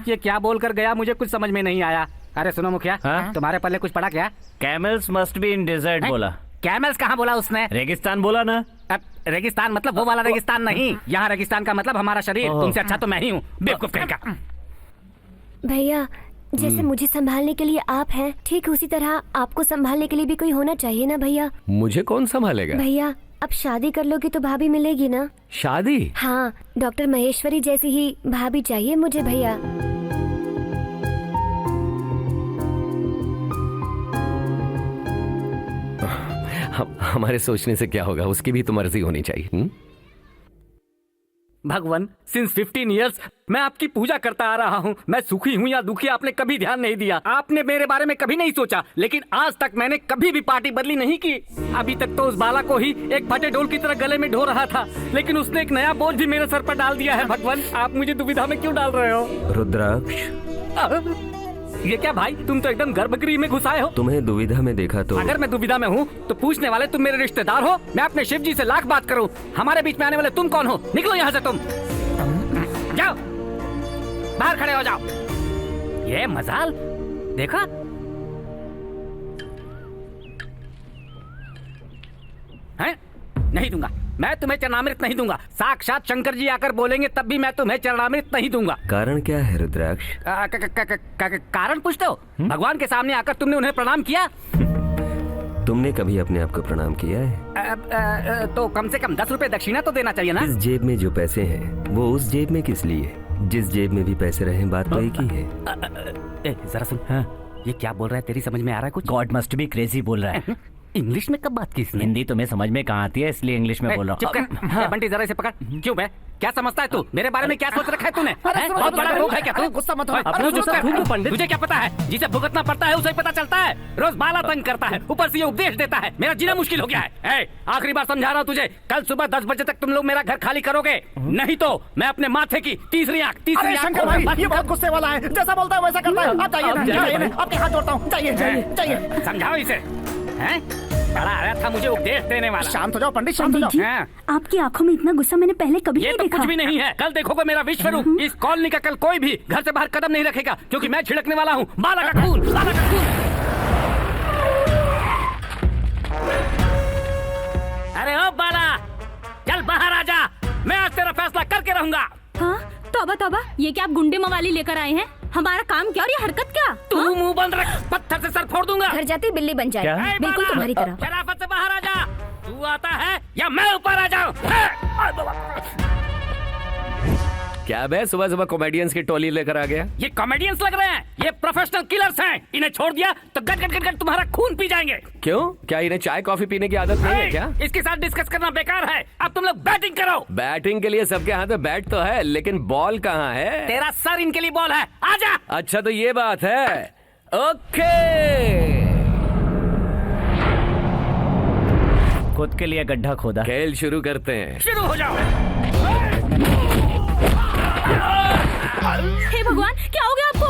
ये क्या बोलकर गया मुझे कुछ समझ में नहीं आया। अरे सुनो मुखिया, तुम्हारे पल्ले कुछ पड़ा क्या? Camels must be in desert बोला। कैमल्स कहाँ बोला उसने? रेगिस्तान बोला ना। रेगिस्तान मतलब वो वाला रेगिस्तान नहीं। यहाँ रेगिस्तान का मतलब हमारा शरीर। तुमसे अच्छा तो मैं ही हूँ, बेवकूफ कहीं का। भैया, जैसे मुझे संभालने के लिए आप हैं, ठीक उसी तरह आपको संभालने के लिए भी कोई होना चाहिए ना भैया। मुझे कौन संभालेगा? भैया, अब शादी कर लोगे तो भाभी मिलेगी ना? शादी? हाँ, डॉक्टर महेश्वरी जैसी ही भाभी चाहिए मुझे भैया। हमारे सोचने से क्या होगा? उसकी भी तो मर्जी होनी चाहिए। भगवान, सिंस 15 इयर्स मैं आपकी पूजा करता आ रहा हूँ। मैं सुखी हूँ या दुखी आपने कभी ध्यान नहीं दिया। आपने मेरे बारे में कभी नहीं सोचा, लेकिन आज तक मैंने कभी भी पार्टी बदली नहीं की। अभी तक तो उस बाला को ही एक फटे ढोल की तरह गले में ढो रहा था, लेकिन उसने एक नया बोझ भी मेरे सर पर डाल दिया है। भगवान, आप मुझे दुविधा में क्यों डाल रहे हो? रुद्राक्ष, ये क्या भाई, तुम तो एकदम गर्भगृह में घुसाए हो। तुम्हें दुविधा में देखा तो? अगर मैं दुविधा में हूँ तो पूछने वाले तुम मेरे रिश्तेदार हो? मैं अपने शिव जी से लाख बात करूँ, हमारे बीच में आने वाले तुम कौन हो? निकलो यहाँ से तुम। जाओ, बाहर खड़े हो जाओ। ये मजाल देखा? हैं? नहीं दूंगा, मैं तुम्हें चरणामृत नहीं दूंगा। साक्षात शंकर जी आकर बोलेंगे तब भी मैं तुम्हें चरणामृत नहीं दूंगा। कारण क्या है रुद्राक्ष? कारण पूछते हो? भगवान के सामने आकर तुमने उन्हें प्रणाम किया? तुमने कभी अपने आप को प्रणाम किया है? तो कम से कम 10 रुपए दक्षिणा तो देना चाहिए ना? इस जेब में जो पैसे हैं वो उस जेब में किस लिए? जिस जेब में भी पैसे रहे, बात तो एक ही है। जरा सुन, ये क्या बोल रहा है? तेरी समझ में आ रहा है कुछ? गॉड मस्ट बी क्रेजी बोल रहा है। इंग्लिश में कब बात की इसने? हिंदी तुम्हें समझ में कहाँ आती है, इसलिए इंग्लिश में बोल रहा हूँ। बंटी जरा इसे पकड़। क्यों बे? क्या समझता है तू? मेरे बारे में क्या सोच रखा है तूने? बहुत बड़ा रोग है क्या तू? गुस्सा मत हो। पंडित, तुझे क्या पता है? जिसे भुगतना पड़ता है उसे पता चलता है। रोज बाला तंग करता है, ऊपर से ये उपदेश देता है। मेरा जीना मुश्किल हो गया है। आखिरी बार समझा रहा हूँ तुझे, कल सुबह 10 बजे तक तुम लोग मेरा घर खाली करोगे, नहीं तो मैं अपने माथे की तीसरी आंख शंकर भाई, ये बहुत गुस्से वाला है। जैसा बोलता है वैसा करता है। आप जाइए, आपके हाथ जोड़ता हूँ। जाइए। समझाओ इसे। बड़ा आया था मुझे उपदेश देने वाला। शांत हो जाओ पंडित, शांत हो जाओ। आपकी आंखों में इतना गुस्सा मैंने पहले कभी नहीं देखा। कुछ भी नहीं है, कल देखोगे मेरा विश्व रूप। इस कॉलोनी का कल कोई भी घर से बाहर कदम नहीं रखेगा, क्योंकि मैं छिड़कने वाला हूँ बाला का खून। बाला का खून। अरे ओ बाला, चल बाहर आ कहूँगा। हाँ तौबा तौबा, ये क्या आप गुंडे मवाली लेकर आए हैं? हमारा काम क्या और ये हरकत क्या? तू मुंह बंद रख, पत्थर से सर फोड़ दूंगा। घर जाती बिल्ली बन जाए, बिल्कुल तुम्हारी तरह। शराफत से बाहर आ जा। तू आता है या मैं ऊपर आ जाऊं? क्या बे सुबह सुबह कॉमेडियंस की टोली लेकर आ गया? ये कॉमेडियंस लग रहे हैं, ये प्रोफेशनल किलर्स हैं। इन्हें छोड़ दिया तो गट गट गट गट तुम्हारा खून पी जाएंगे। क्यों, क्या इन्हें चाय कॉफी पीने की आदत नहीं है क्या? इसके साथ डिस्कस करना बेकार है। अब तुम लोग बैटिंग करो। बैटिंग के लिए सबके हाथ में बैट तो है, लेकिन बॉल कहाँ है? तेरा सर इनके लिए बॉल है, आजा। अच्छा तो ये बात है। ओके, खुद के लिए गड्ढा खोदा। खेल शुरू करते हैं। शुरू हो जाओ। हे भगवान, क्या हो गया आपको?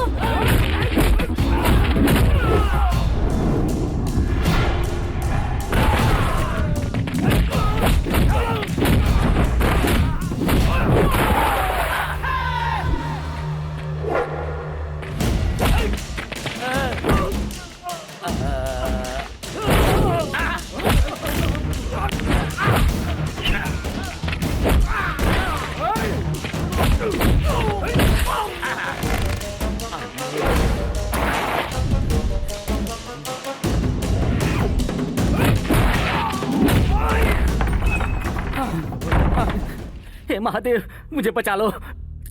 हे महादेव, मुझे बचा लो।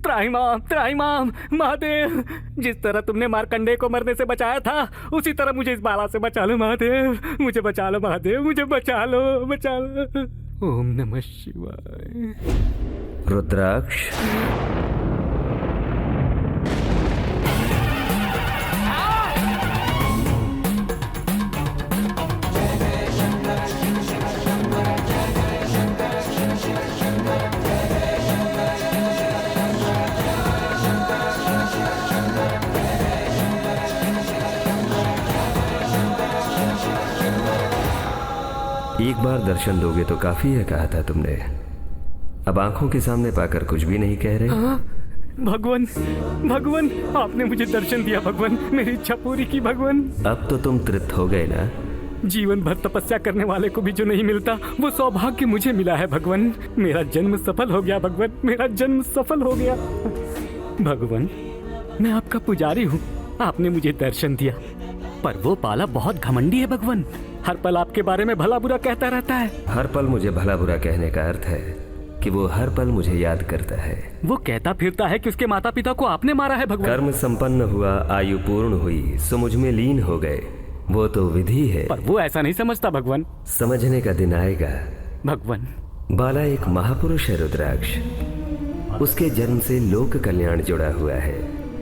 त्राहिमाम त्राहिमाम महादेव, जिस तरह तुमने मार्कंडे को मरने से बचाया था, उसी तरह मुझे इस बाला से बचा लो महादेव। मुझे बचा लो महादेव, मुझे बचा लो, बचा लो। ओम नमः शिवाय। रुद्राक्ष, एक बार दर्शन दोगे तो काफी है, कहा था तुमने। अब आंखों के सामने पाकर कुछ भी नहीं कह रहे। भगवान भगवान, आपने मुझे दर्शन दिया भगवान, मेरी इच्छा पूरी की भगवान। अब तो तुम तृप्त हो गए ना? जीवन भर तपस्या करने वाले को भी जो नहीं मिलता, वो सौभाग्य मुझे मिला है भगवान। मेरा जन्म सफल हो गया भगवान, मेरा जन्म सफल हो गया भगवान। मैं आपका पुजारी हूँ, आपने मुझे दर्शन दिया, पर वो पाला बहुत घमंडी है भगवान। हर पल आपके बारे में भला बुरा कहता रहता है। हर पल मुझे भला बुरा कहने का अर्थ है कि वो हर पल मुझे याद करता है। वो कहता फिरता है कि उसके माता पिता को आपने मारा है भगवान। कर्म संपन्न हुआ, आयु पूर्ण हुई, सो मुझ में लीन हो गए। वो तो विधि है, पर वो ऐसा नहीं समझता भगवान। समझने का दिन आएगा भगवान। बाला एक महापुरुष है रुद्राक्ष। उसके जन्म से लोक कल्याण जुड़ा हुआ है,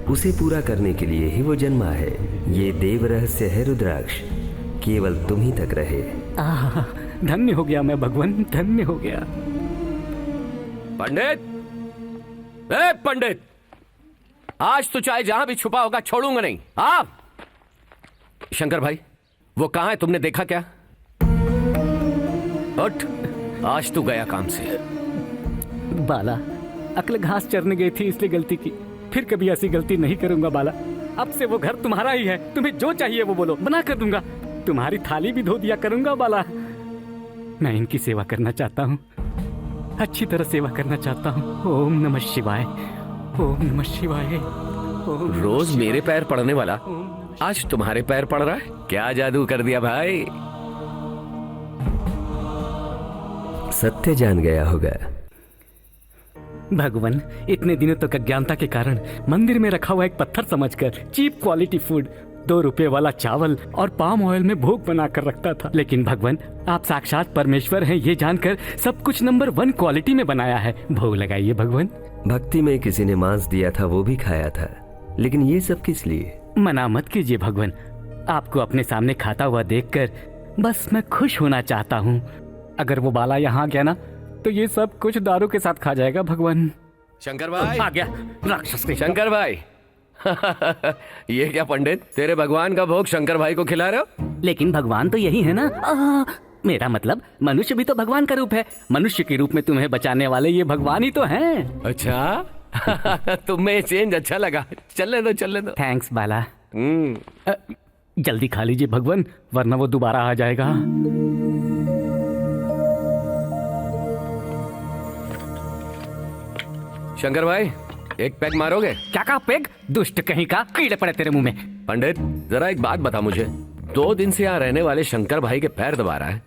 उसे पूरा करने के लिए ही वो जन्मा है। ये देव रहस्य है रुद्राक्ष, केवल तुम ही तक रहे। धन्य हो गया मैं भगवान, धन्य हो गया। पंडित, ए पंडित, आज तो चाहे जहां भी छुपा होगा छोड़ूंगा नहीं। आप शंकर भाई, वो कहां है, तुमने देखा क्या? उठ, आज तू गया काम से। बाला, अकल घास चरने गई थी इसलिए गलती की, फिर कभी ऐसी गलती नहीं करूंगा बाला। अब से वो घर तुम्हारा ही है, तुम्हें जो चाहिए वो बोलो, बना कर दूंगा। तुम्हारी थाली भी धो दिया करूंगा बाला। मैं इनकी सेवा करना चाहता हूँ, अच्छी तरह सेवा करना चाहता हूँ। ओम नमः शिवाय, ओम नमः शिवाय। रोज मेरे पैर पड़ने वाला आज तुम्हारे पैर पड़ रहा है। क्या जादू कर दिया भाई? सत्य जान गया होगा भगवान। इतने दिनों तक अज्ञानता के कारण मंदिर में रखा हुआ एक पत्थर समझकर चीप क्वालिटी फूड, 2 रुपए वाला चावल और पाम ऑयल में भोग बनाकर रखता था। लेकिन भगवान, आप साक्षात परमेश्वर हैं ये जानकर सब कुछ नंबर 1 क्वालिटी में बनाया है। भोग लगाइए भगवान। भक्ति में किसी ने मांस दिया था, वो भी खाया था, लेकिन ये सब किस लिए? मना मत कीजिए भगवान, आपको अपने सामने खाता हुआ देखकर बस मैं खुश होना चाहता हूँ। अगर वो बाला यहाँ गया ना तो ये सब कुछ दारू के साथ खा जाएगा भगवान। शंकर भाई आ गया राक्षस। शंकर भाई ये क्या पंडित, तेरे भगवान का भोग शंकर भाई को खिला रहे हो? लेकिन भगवान तो यही है ना। मेरा मतलब मनुष्य भी तो भगवान का रूप है। मनुष्य के रूप में तुम्हें बचाने वाले ये भगवान ही तो हैं। अच्छा तुम्हें ये चेंज अच्छा लगा, चलने दो चलने दो। थैंक्स बाला। जल्दी खा लीजिए भगवान, वरना वो दोबारा आ जाएगा। शंकर भाई, एक पैग मारोगे? क्या कहा पैग? दुष्ट कहीं का, कीड़े पड़े तेरे मुंह में। पंडित, जरा एक बात बता मुझे, 2 दिन से यहाँ रहने वाले शंकर भाई के पैर दबा रहा है।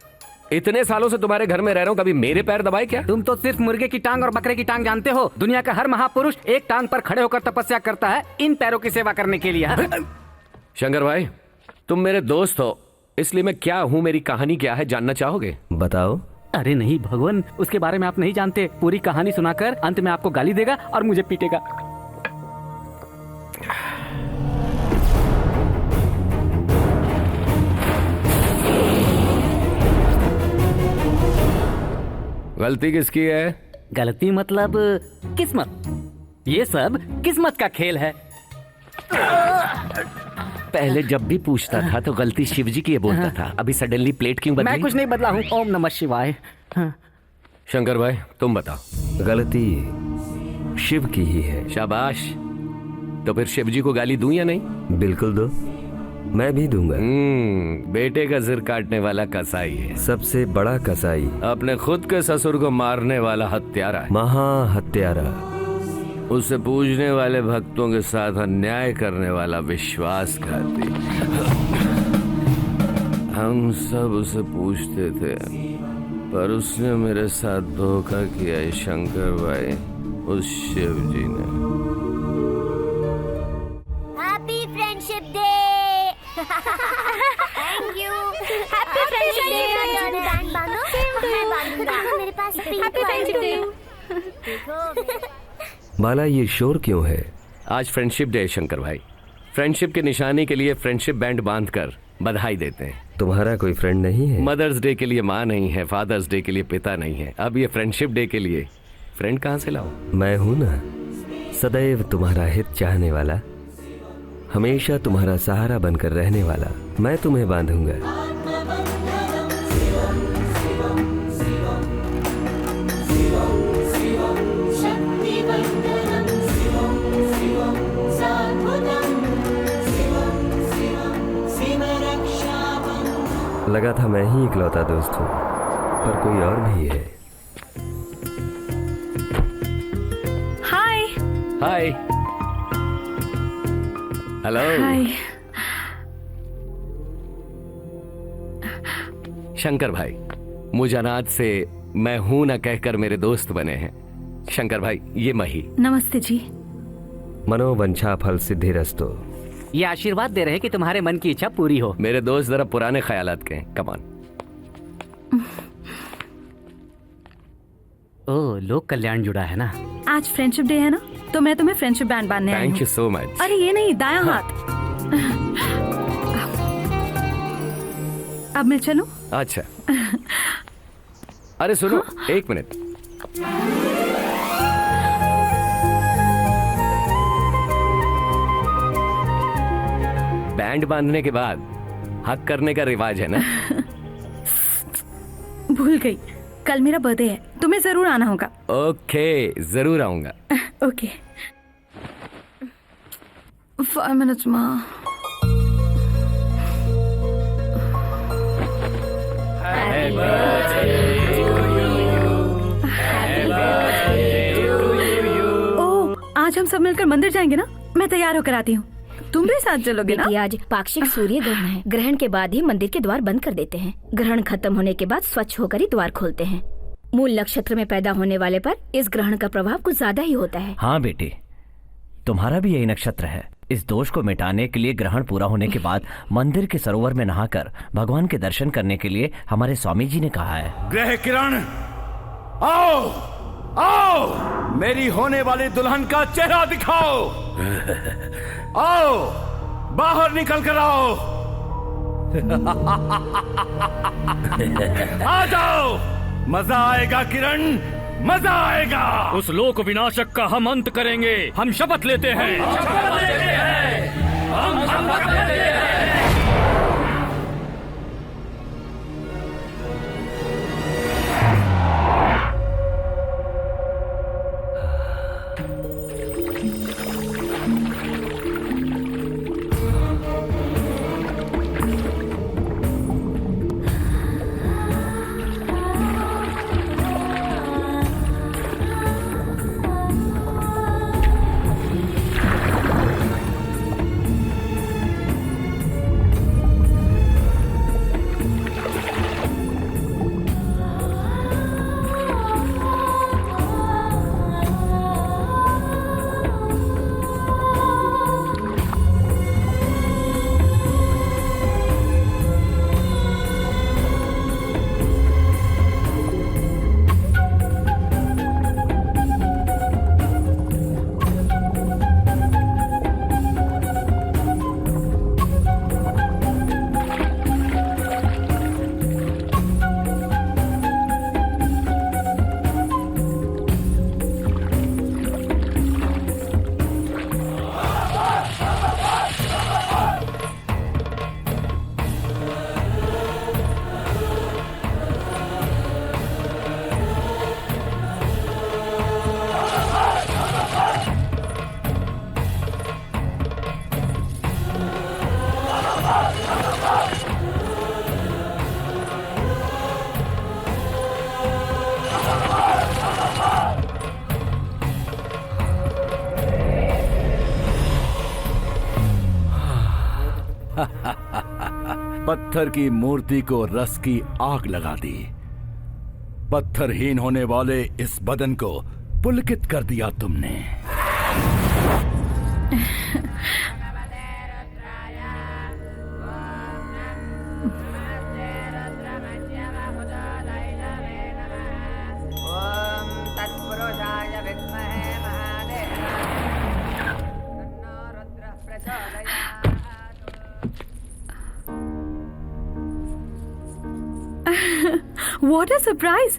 इतने सालों से तुम्हारे घर में रह रहा हूँ, कभी मेरे पैर दबाए क्या? तुम तो सिर्फ मुर्गे की टांग और बकरे की टांग जानते हो। दुनिया का हर महापुरुष एक टांग पर खड़े होकर तपस्या करता है इन पैरों की सेवा करने के लिए। शंकर भाई, तुम मेरे दोस्त हो, इसलिए मैं क्या हूँ, मेरी कहानी क्या है, जानना चाहोगे? बताओ। अरे नहीं भगवान, उसके बारे में आप नहीं जानते। पूरी कहानी सुनाकर अंत में आपको गाली देगा और मुझे पीटेगा। गलती किसकी है? गलती मतलब किस्मत। ये सब किस्मत का खेल है। पहले जब भी पूछता था तो गलती शिवजी की बोलता था, अभी सडनली प्लेट क्यों बदली? मैं कुछ नहीं बदला हूँ। ओम नमः शिवाय। शंकर भाई, तुम बताओ। गलती शिव की ही है। शाबाश। तो फिर शिवजी को गाली दूं या नहीं? बिल्कुल दो, मैं भी दूंगा। बेटे का सिर काटने वाला कसाई है, सबसे बड़ा कसाई। अपने खुद के ससुर को मारने वाला हत्यारा है, महा हत्यारा। उसे पूजने वाले भक्तों के साथ अन्याय करने वाला विश्वासघाती। हम सब उसे पूछते थे, पर उसने मेरे साथ धोखा किया है शंकर भाई, उस शिव जी ने। Happy friendship day. Thank you. Happy friendship day. Band बांधो। मैं बांधूंगा। मेरे पास हैप्पी फ्रेंडशिप डे। बाला, ये शोर क्यों है? आज फ्रेंडशिप डे है शंकर भाई। फ्रेंडशिप के निशानी के लिए फ्रेंडशिप बैंड बांधकर बधाई देते हैं। तुम्हारा कोई फ्रेंड नहीं है? मदर्स डे के लिए माँ नहीं है, फादर्स डे के लिए पिता नहीं है, अब ये फ्रेंडशिप डे के लिए फ्रेंड कहाँ से लाओ? मैं हूँ ना, सदैव तुम्हारा हित चाहने वाला, हमेशा तुम्हारा सहारा बनकर रहने वाला। मैं तुम्हें बांधूंगा। लगा था मैं ही इकलौता दोस्त हूँ, पर कोई और भी है। हाय। हाय। हेलो। हाय। शंकर भाई, मुझानात से मैं हूं ना कहकर मेरे दोस्त बने हैं। शंकर भाई, ये मही। नमस्ते जी। मनोवंशा फल सिद्धिरस्तु। ये आशीर्वाद दे रहे हैं कि तुम्हारे मन की इच्छा पूरी हो। मेरे दोस्त जरा पुराने ख्यालात के हैं, कम ऑन। ओ, लोक कल्याण जुड़ा है ना। आज फ्रेंडशिप डे है ना, तो मैं तुम्हें फ्रेंडशिप बैंड बांधने आई हूँ। Thank you so much. अरे ये नहीं, दायां हाथ। अब मैं चलूं? अच्छा। अरे सुनो, एक मिनट। बैंड बांधने के बाद हक करने का रिवाज है ना? भूल गई, कल मेरा बर्थडे है, तुम्हें जरूर आना होगा। ओके, जरूर आऊंगा। ओके। 5 minutes माँ। ओह, आज हम सब मिलकर मंदिर जाएंगे ना? मैं तैयार होकर आती हूँ, तुम भी साथ चलोगे ना? आज पाक्षिक सूर्य ग्रहण है। ग्रहण के बाद ही मंदिर के द्वार बंद कर देते हैं। ग्रहण खत्म होने के बाद स्वच्छ होकर ही द्वार खोलते हैं। मूल नक्षत्र में पैदा होने वाले पर इस ग्रहण का प्रभाव कुछ ज्यादा ही होता है। हाँ बेटी, तुम्हारा भी यही नक्षत्र है। इस दोष को मिटाने के लिए ग्रहण पूरा होने के बाद मंदिर के सरोवर में नहाकर भगवान के दर्शन करने के लिए हमारे स्वामी जी ने कहा है। ग्रह किरण, आओ आओ, मेरी होने वाली दुल्हन का चेहरा दिखाओ। आओ, बाहर निकल कर आओ। आ जाओ, मजा आएगा किरण, मजा आएगा। उस लोक विनाशक का हम अंत करेंगे। हम शपथ लेते हैं। हम शपथ लेते हैं। पत्थर की मूर्ति को रस की आग लगा दी। पत्थरहीन होने वाले इस बदन को पुलकित कर दिया तुमने। What a surprise!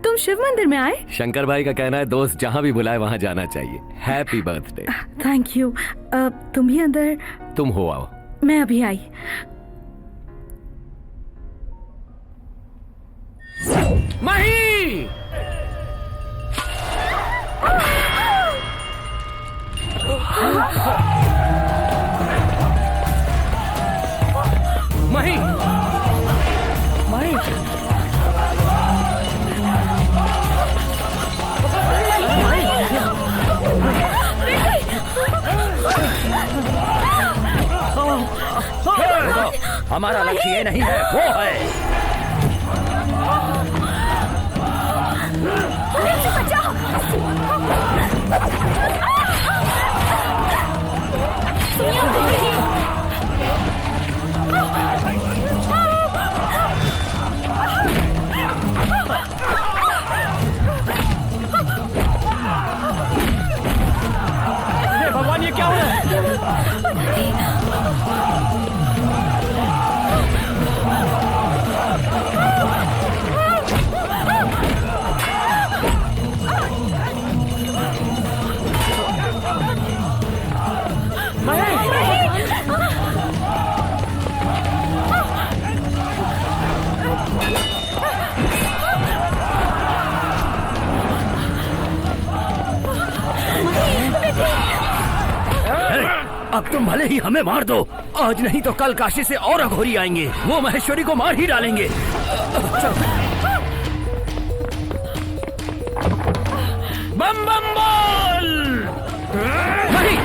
तुम शिव मंदिर में आए? शंकर भाई का कहना है दोस्त जहाँ भी बुलाए वहाँ जाना चाहिए। Happy birthday. Thank you. तुम भी अंदर। तुम हो आओ। मैं अभी आई। मही! मही! मही! हमारा लक्ष्य ये नहीं है, वो है। भगवान ये क्या हो रहा है? अब तुम भले ही हमें मार दो, आज नहीं तो कल काशी से और अघोरी आएंगे, वो महेश्वरी को मार ही डालेंगे। बम बम बोल! नहीं!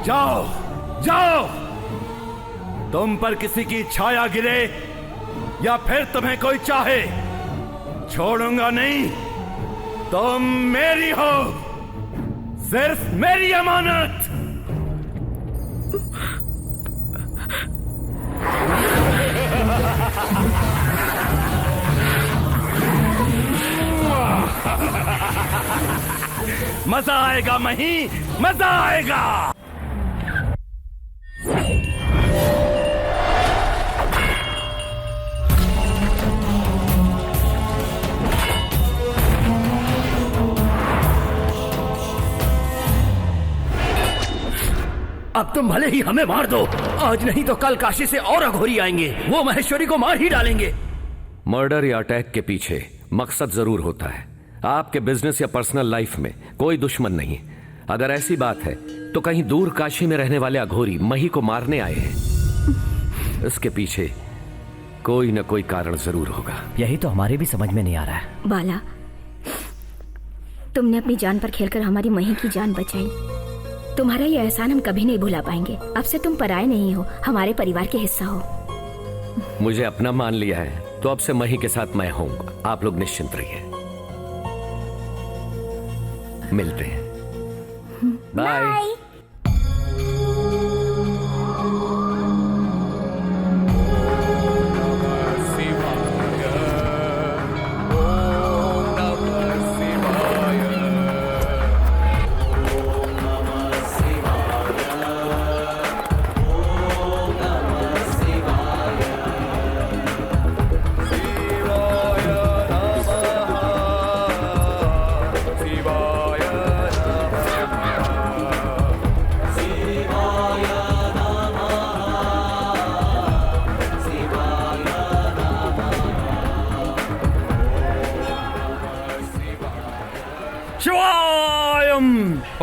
जाओ जाओ, तुम पर किसी की छाया गिरे या फिर तुम्हें कोई चाहे, छोड़ूंगा नहीं। तुम मेरी हो, सिर्फ मेरी अमानत। मजा आएगा मही, मजा आएगा। अब तुम भले ही हमें मार दो, आज नहीं तो कल काशी से और अघोरी आएंगे, वो महेश्वरी को मार ही डालेंगे। मर्डर या अटैक के पीछे मकसद जरूर होता है। आपके बिजनेस या पर्सनल लाइफ में कोई दुश्मन नहीं। अगर ऐसी बात है तो कहीं दूर काशी में रहने वाले अघोरी मही को मारने आए हैं। इसके पीछे कोई न कोई कारण जरूर होगा। यही तो हमारे भी समझ में नहीं आ रहा है। बाला, तुमने अपनी जान पर खेलकर हमारी मही की जान बचाई। तुम्हारा ये एहसान हम कभी नहीं भुला पाएंगे। अब से तुम पराये नहीं हो, हमारे परिवार के हिस्सा हो। मुझे अपना मान लिया है तो अब से मही के साथ मैं हूँ। आप लोग निश्चिंत रहिए। मिलते हैं। बाय। शिवाय, ओम नमः शिवाय।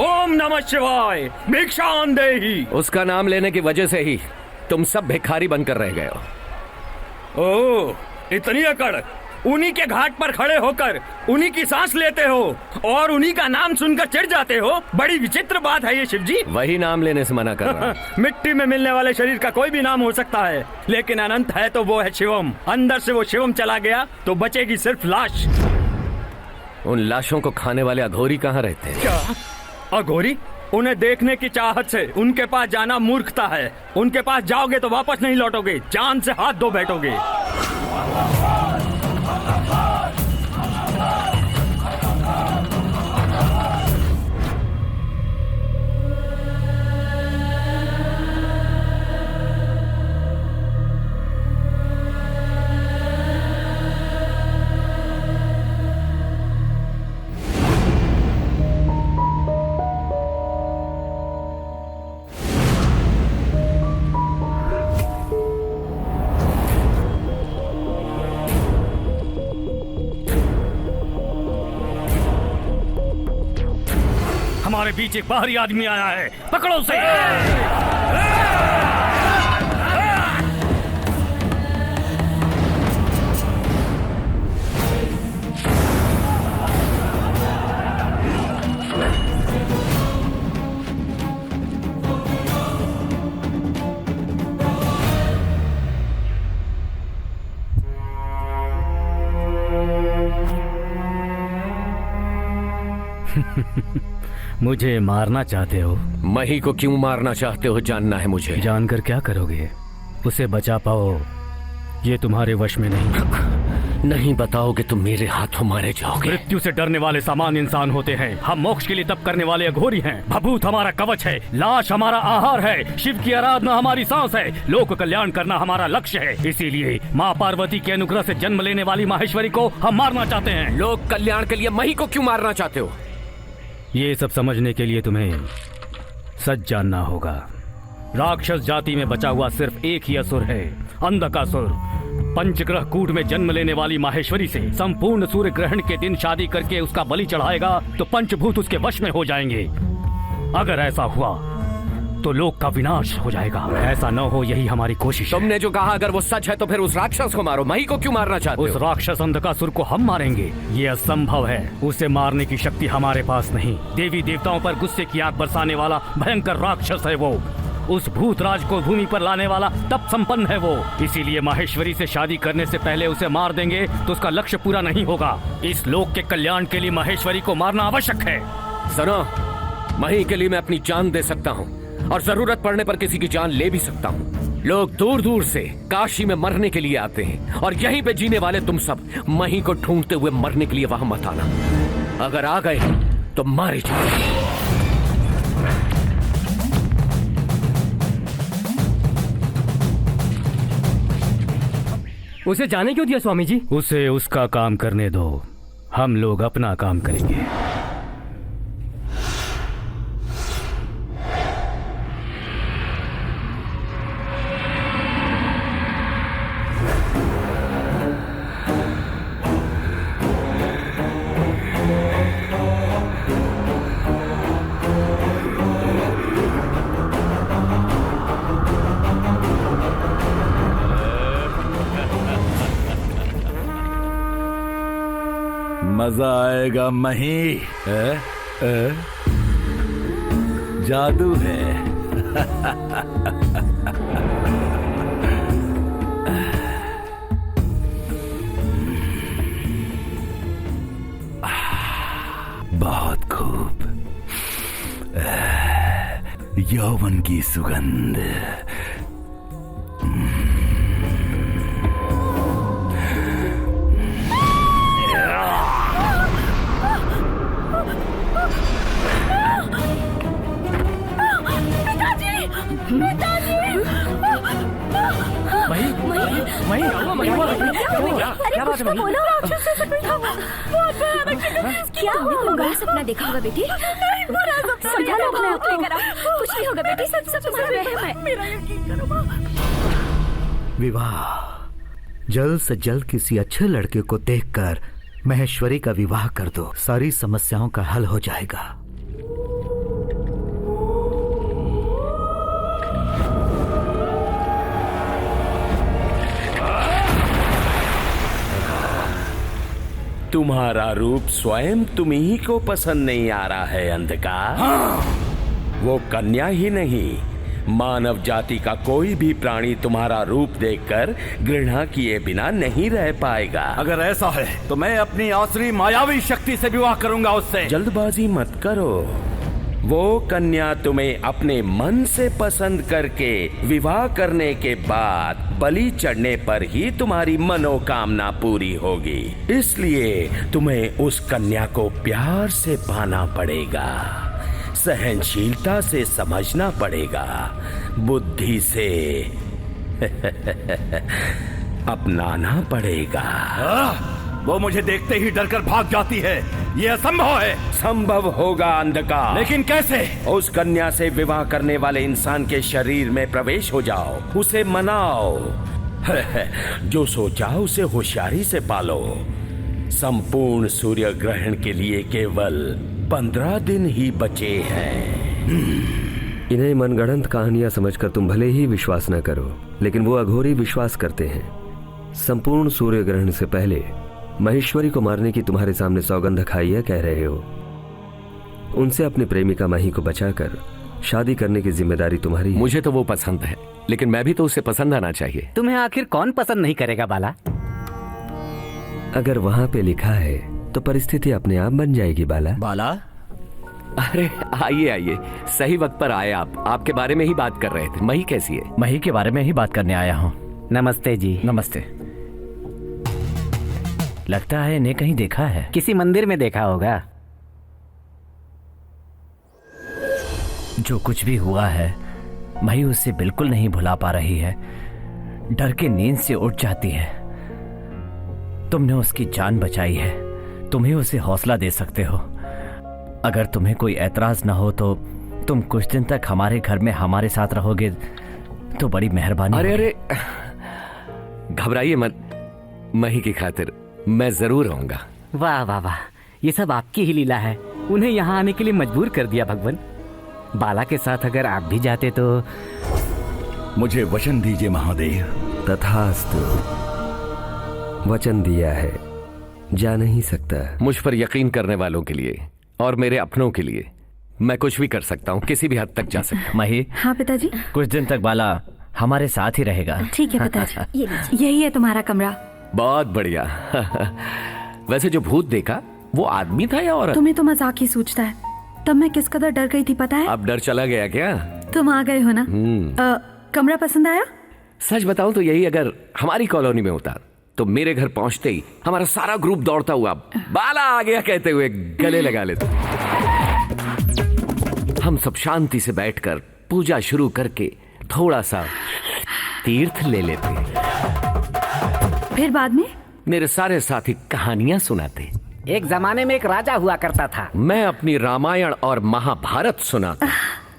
ओम नमः शिवाय, भिक्षान देहि। उसका नाम लेने की वजह से ही तुम सब भिखारी बनकर रह गए हो। ओह, इतनी अकड़, उन्हीं के घाट पर खड़े होकर उन्हीं की सांस लेते हो और उन्हीं का नाम सुनकर चिढ़ जाते हो। बड़ी विचित्र बात है ये शिव जी। वही नाम लेने से मना कर रहा हूं। मिट्टी में मिलने वाले शरीर का कोई भी नाम हो सकता है, लेकिन अनंत है तो वो है शिवम। अंदर से वो शिवम चला गया तो बचेगी सिर्फ लाश। उन लाशों को खाने वाले अघोरी कहाँ रहते हैं? क्या अघोरी? उन्हें देखने की चाहत से उनके पास जाना मूर्खता है। उनके पास जाओगे तो वापस नहीं लौटोगे, जान से हाथ धो बैठोगे। हमारे बीच एक बाहरी आदमी आया है, पकड़ो उसे। मुझे मारना चाहते हो? मही को क्यों मारना चाहते हो जानना है मुझे। जानकर क्या करोगे? उसे बचा पाओ ये तुम्हारे वश में नहीं। नहीं बताओगे तो मेरे हाथों मारे जाओगे। मृत्यु से डरने वाले सामान्य इंसान होते हैं, हम मोक्ष के लिए तप करने वाले अघोरी हैं। भभूत हमारा कवच है, लाश हमारा आहार है, शिव की आराधना हमारी सांस है, लोक कल्याण करना हमारा लक्ष्य है। इसीलिए माँ पार्वती के अनुग्रह से जन्म लेने वाली माहेश्वरी को हम मारना चाहते हैं। लोक कल्याण के लिए मही को क्यों मारना चाहते हो? ये सब समझने के लिए तुम्हें सच जानना होगा। राक्षस जाति में बचा हुआ सिर्फ एक ही असुर है, अंधकासुर। पंचग्रह कूट में जन्म लेने वाली माहेश्वरी से संपूर्ण सूर्य ग्रहण के दिन शादी करके उसका बलि चढ़ाएगा तो पंचभूत उसके वश में हो जाएंगे। अगर ऐसा हुआ तो लोक का विनाश हो जाएगा। ऐसा न हो यही हमारी कोशिश। तुमने जो कहा अगर वो सच है तो फिर उस राक्षस को मारो। मही को क्यों मारना चाहते हो? उस राक्षस अंधकासुर को हम मारेंगे, ये असंभव है। उसे मारने की शक्ति हमारे पास नहीं। देवी देवताओं पर गुस्से की आग बरसाने वाला भयंकर राक्षस है वो। उस भूतराज को भूमि पर लाने वाला तप संपन्न है वो। इसीलिए माहेश्वरी से शादी करने से पहले उसे मार देंगे तो उसका लक्ष्य पूरा नहीं होगा। इस लोक के कल्याण के लिए माहेश्वरी को मारना आवश्यक है। सुनो, मही के लिए मैं अपनी जान दे सकता हूँ और जरूरत पड़ने पर किसी की जान ले भी सकता हूँ। लोग दूर दूर से काशी में मरने के लिए आते हैं और यहीं पे जीने वाले तुम सब मही को ढूंढते हुए मरने के लिए वहां मत आना। अगर आ गए तो मारे जाओ। उसे जाने क्यों दिया स्वामी जी? उसे उसका काम करने दो, हम लोग अपना काम करेंगे। मजा आएगा मही। जादू है। बहुत खूब। यौवन की सुगंध। क्या होगा? सपना देखा होगा बेटी। समझा लो, कुछ नहीं होगा बेटी, सब तुम्हारा वहम है। विवाह जल्द से जल्द किसी अच्छे लड़के को देखकर महेश्वरी का विवाह कर दो, सारी समस्याओं का हल हो जाएगा। तुम्हारा रूप स्वयं तुम्ही को पसंद नहीं आ रहा है अंधकार। वो कन्या ही नहीं, मानव जाति का कोई भी प्राणी तुम्हारा रूप देखकर घृणा किए बिना नहीं रह पाएगा। अगर ऐसा है तो मैं अपनी आसुरी मायावी शक्ति से विवाह करूंगा उससे। जल्दबाजी मत करो। वो कन्या तुम्हें अपने मन से पसंद करके विवाह करने के बाद बलि चढ़ने पर ही तुम्हारी मनोकामना पूरी होगी। इसलिए तुम्हें उस कन्या को प्यार से पाना पड़ेगा, सहनशीलता से समझना पड़ेगा, बुद्धि से अपनाना पड़ेगा। वो मुझे देखते ही डरकर भाग जाती है। ये असंभव है। संभव होगा अंधकार। लेकिन कैसे? उस कन्या से विवाह करने वाले इंसान के शरीर में प्रवेश हो जाओ, उसे मनाओ। जो सोचा उसे होशियारी से पालो। संपूर्ण सूर्य ग्रहण के लिए केवल 15 दिन ही बचे हैं। इन्हें मनगढ़ंत कहानियां समझकर तुम भले ही विश्वास न करो, लेकिन वो अघोरी विश्वास करते हैं। संपूर्ण सूर्य ग्रहण से पहले महेश्वरी को मारने की तुम्हारे सामने सौगंध खाई है, कह रहे हो। उनसे अपनी प्रेमिका माही को बचाकर शादी करने की जिम्मेदारी तुम्हारी है। मुझे तो वो पसंद है, लेकिन मैं भी तो उसे पसंद आना चाहिए। तुम्हें आखिर कौन पसंद नहीं करेगा बाला? अगर वहाँ पे लिखा है तो परिस्थिति अपने आप बन जाएगी बाला। बाला? अरे आइए आइए, सही वक्त पर आए आप। आपके बारे में ही बात कर रहे थे। मही कैसी है? मही के बारे में ही बात करने आया हूँ। नमस्ते जी। नमस्ते। लगता है इन्हें कहीं देखा है। किसी मंदिर में देखा होगा। जो कुछ भी हुआ है मही उससे बिल्कुल नहीं भुला पा रही है। डर के नींद से उठ जाती है। तुमने उसकी जान बचाई है, तुम ही उसे हौसला दे सकते हो। अगर तुम्हें कोई ऐतराज न हो तो तुम कुछ दिन तक हमारे घर में हमारे साथ रहोगे तो बड़ी मेहरबानी। अरे अरे घबराइए मत, मही की खातिर मैं जरूर आऊंगा। वाह वाह वाह, ये सब आपकी ही लीला है। उन्हें यहाँ आने के लिए मजबूर कर दिया भगवान। बाला के साथ अगर आप भी जाते तो। मुझे वचन दीजिए महादेव। तथास्तु, वचन दिया है, जा नहीं सकता। मुझ पर यकीन करने वालों के लिए और मेरे अपनों के लिए मैं कुछ भी कर सकता हूँ, किसी भी हद तक जा सकता हूँ। मही। हाँ पिताजी। कुछ दिन तक बाला हमारे साथ ही रहेगा। ठीक है पिताजी। यही है तुम्हारा कमरा। बहुत बढ़िया। वैसे जो भूत देखा वो आदमी था या औरत? तुम्हें तो मजाक ही सूझता है। तब मैं किस कदर डर गई थी पता है? अब डर चला गया क्या? तुम आ गए हो ना। कमरा पसंद आया? सच बताऊं तो यही अगर हमारी कॉलोनी में होता तो मेरे घर पहुंचते ही हमारा सारा ग्रुप दौड़ता हुआ बाला आ गया कहते हुए गले लगा लेते। हम सब शांति से बैठकर पूजा शुरू करके थोड़ा सा तीर्थ ले लेते। फिर बाद में मेरे सारे साथी कहानियां सुनाते। एक जमाने में एक राजा हुआ करता था। मैं अपनी रामायण और महाभारत सुनाता।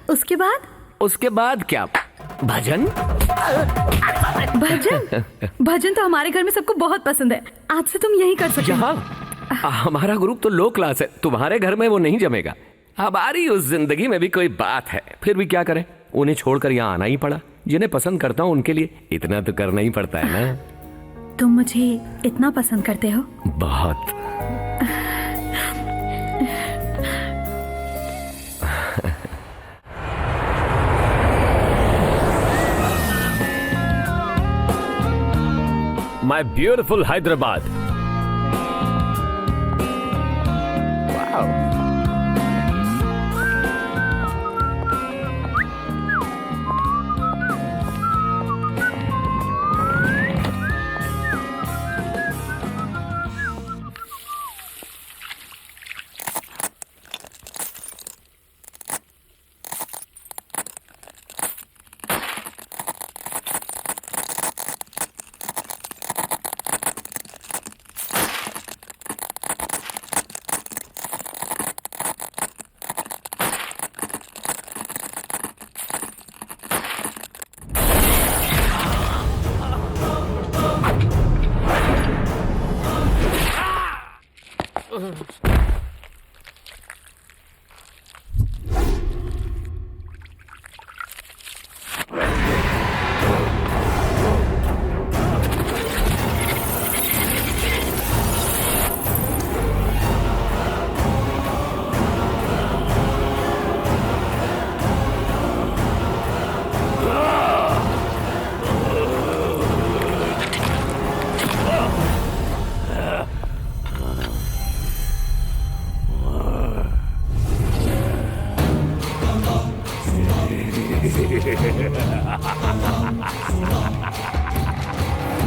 उसके बाद? उसके बाद क्या? भजन। भजन? भजन तो हमारे घर में सबको बहुत पसंद है। आज से तुम यही कर सकते हो। हमारा ग्रुप तो लो क्लास है, तुम्हारे घर में वो नहीं जमेगा। हमारी उस जिंदगी में भी कोई बात है, फिर भी क्या करें, उन्हें छोड़कर यहाँ आना ही पड़ा। जिन्हें पसंद करता हूँ उनके लिए इतना तो करना ही पड़ता है ना। तुम मुझे इतना पसंद करते हो? बहुत। My beautiful Hyderabad. Wow.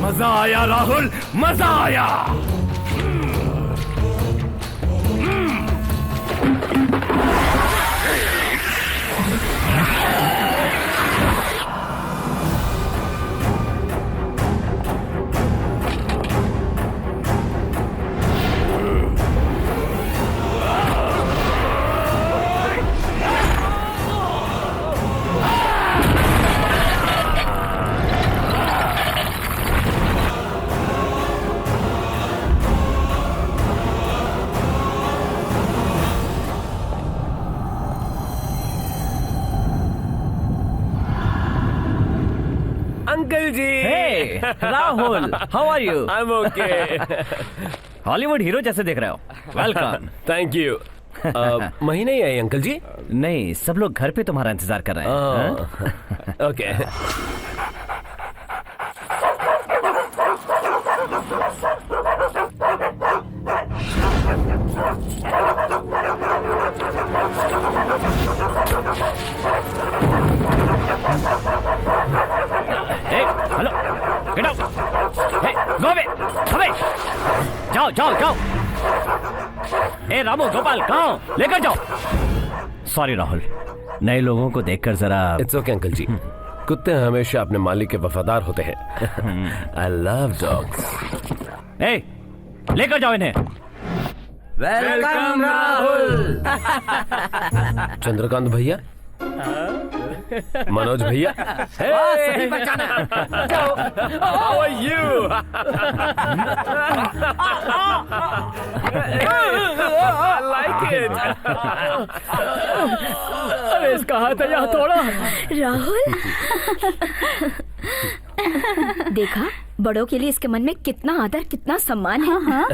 मजा आया राहुल, मजा आया। Uncle ji. Hey, Rahul, how are you? I'm okay. Hollywood hero जैसे दिख रहे हो। वेलकम। Thank you. महीने ही आई अंकल जी? नहीं, सब लोग घर पे तुम्हारा इंतजार कर रहे हैं। Okay. Hello, get out. Hey, go away, away. जाओ जाओ जाओ। ए रामू, गोपाल, कहाँ लेकर जाओ। सॉरी राहुल, नए लोगों को देखकर जरा। इट्स ओके अंकल जी, कुत्ते हमेशा अपने मालिक के वफादार होते हैं। I love dogs. ए, लेकर जाओ इन्हें। वेलकम राहुल। चंद्रकांत भैया, मनोज भैया। सही पहचाना। How are you? I like it. अरे इसका हाथ है यहाँ थोड़ा। राहुल, देखा बड़ों के लिए इसके मन में कितना आदर, कितना सम्मान है।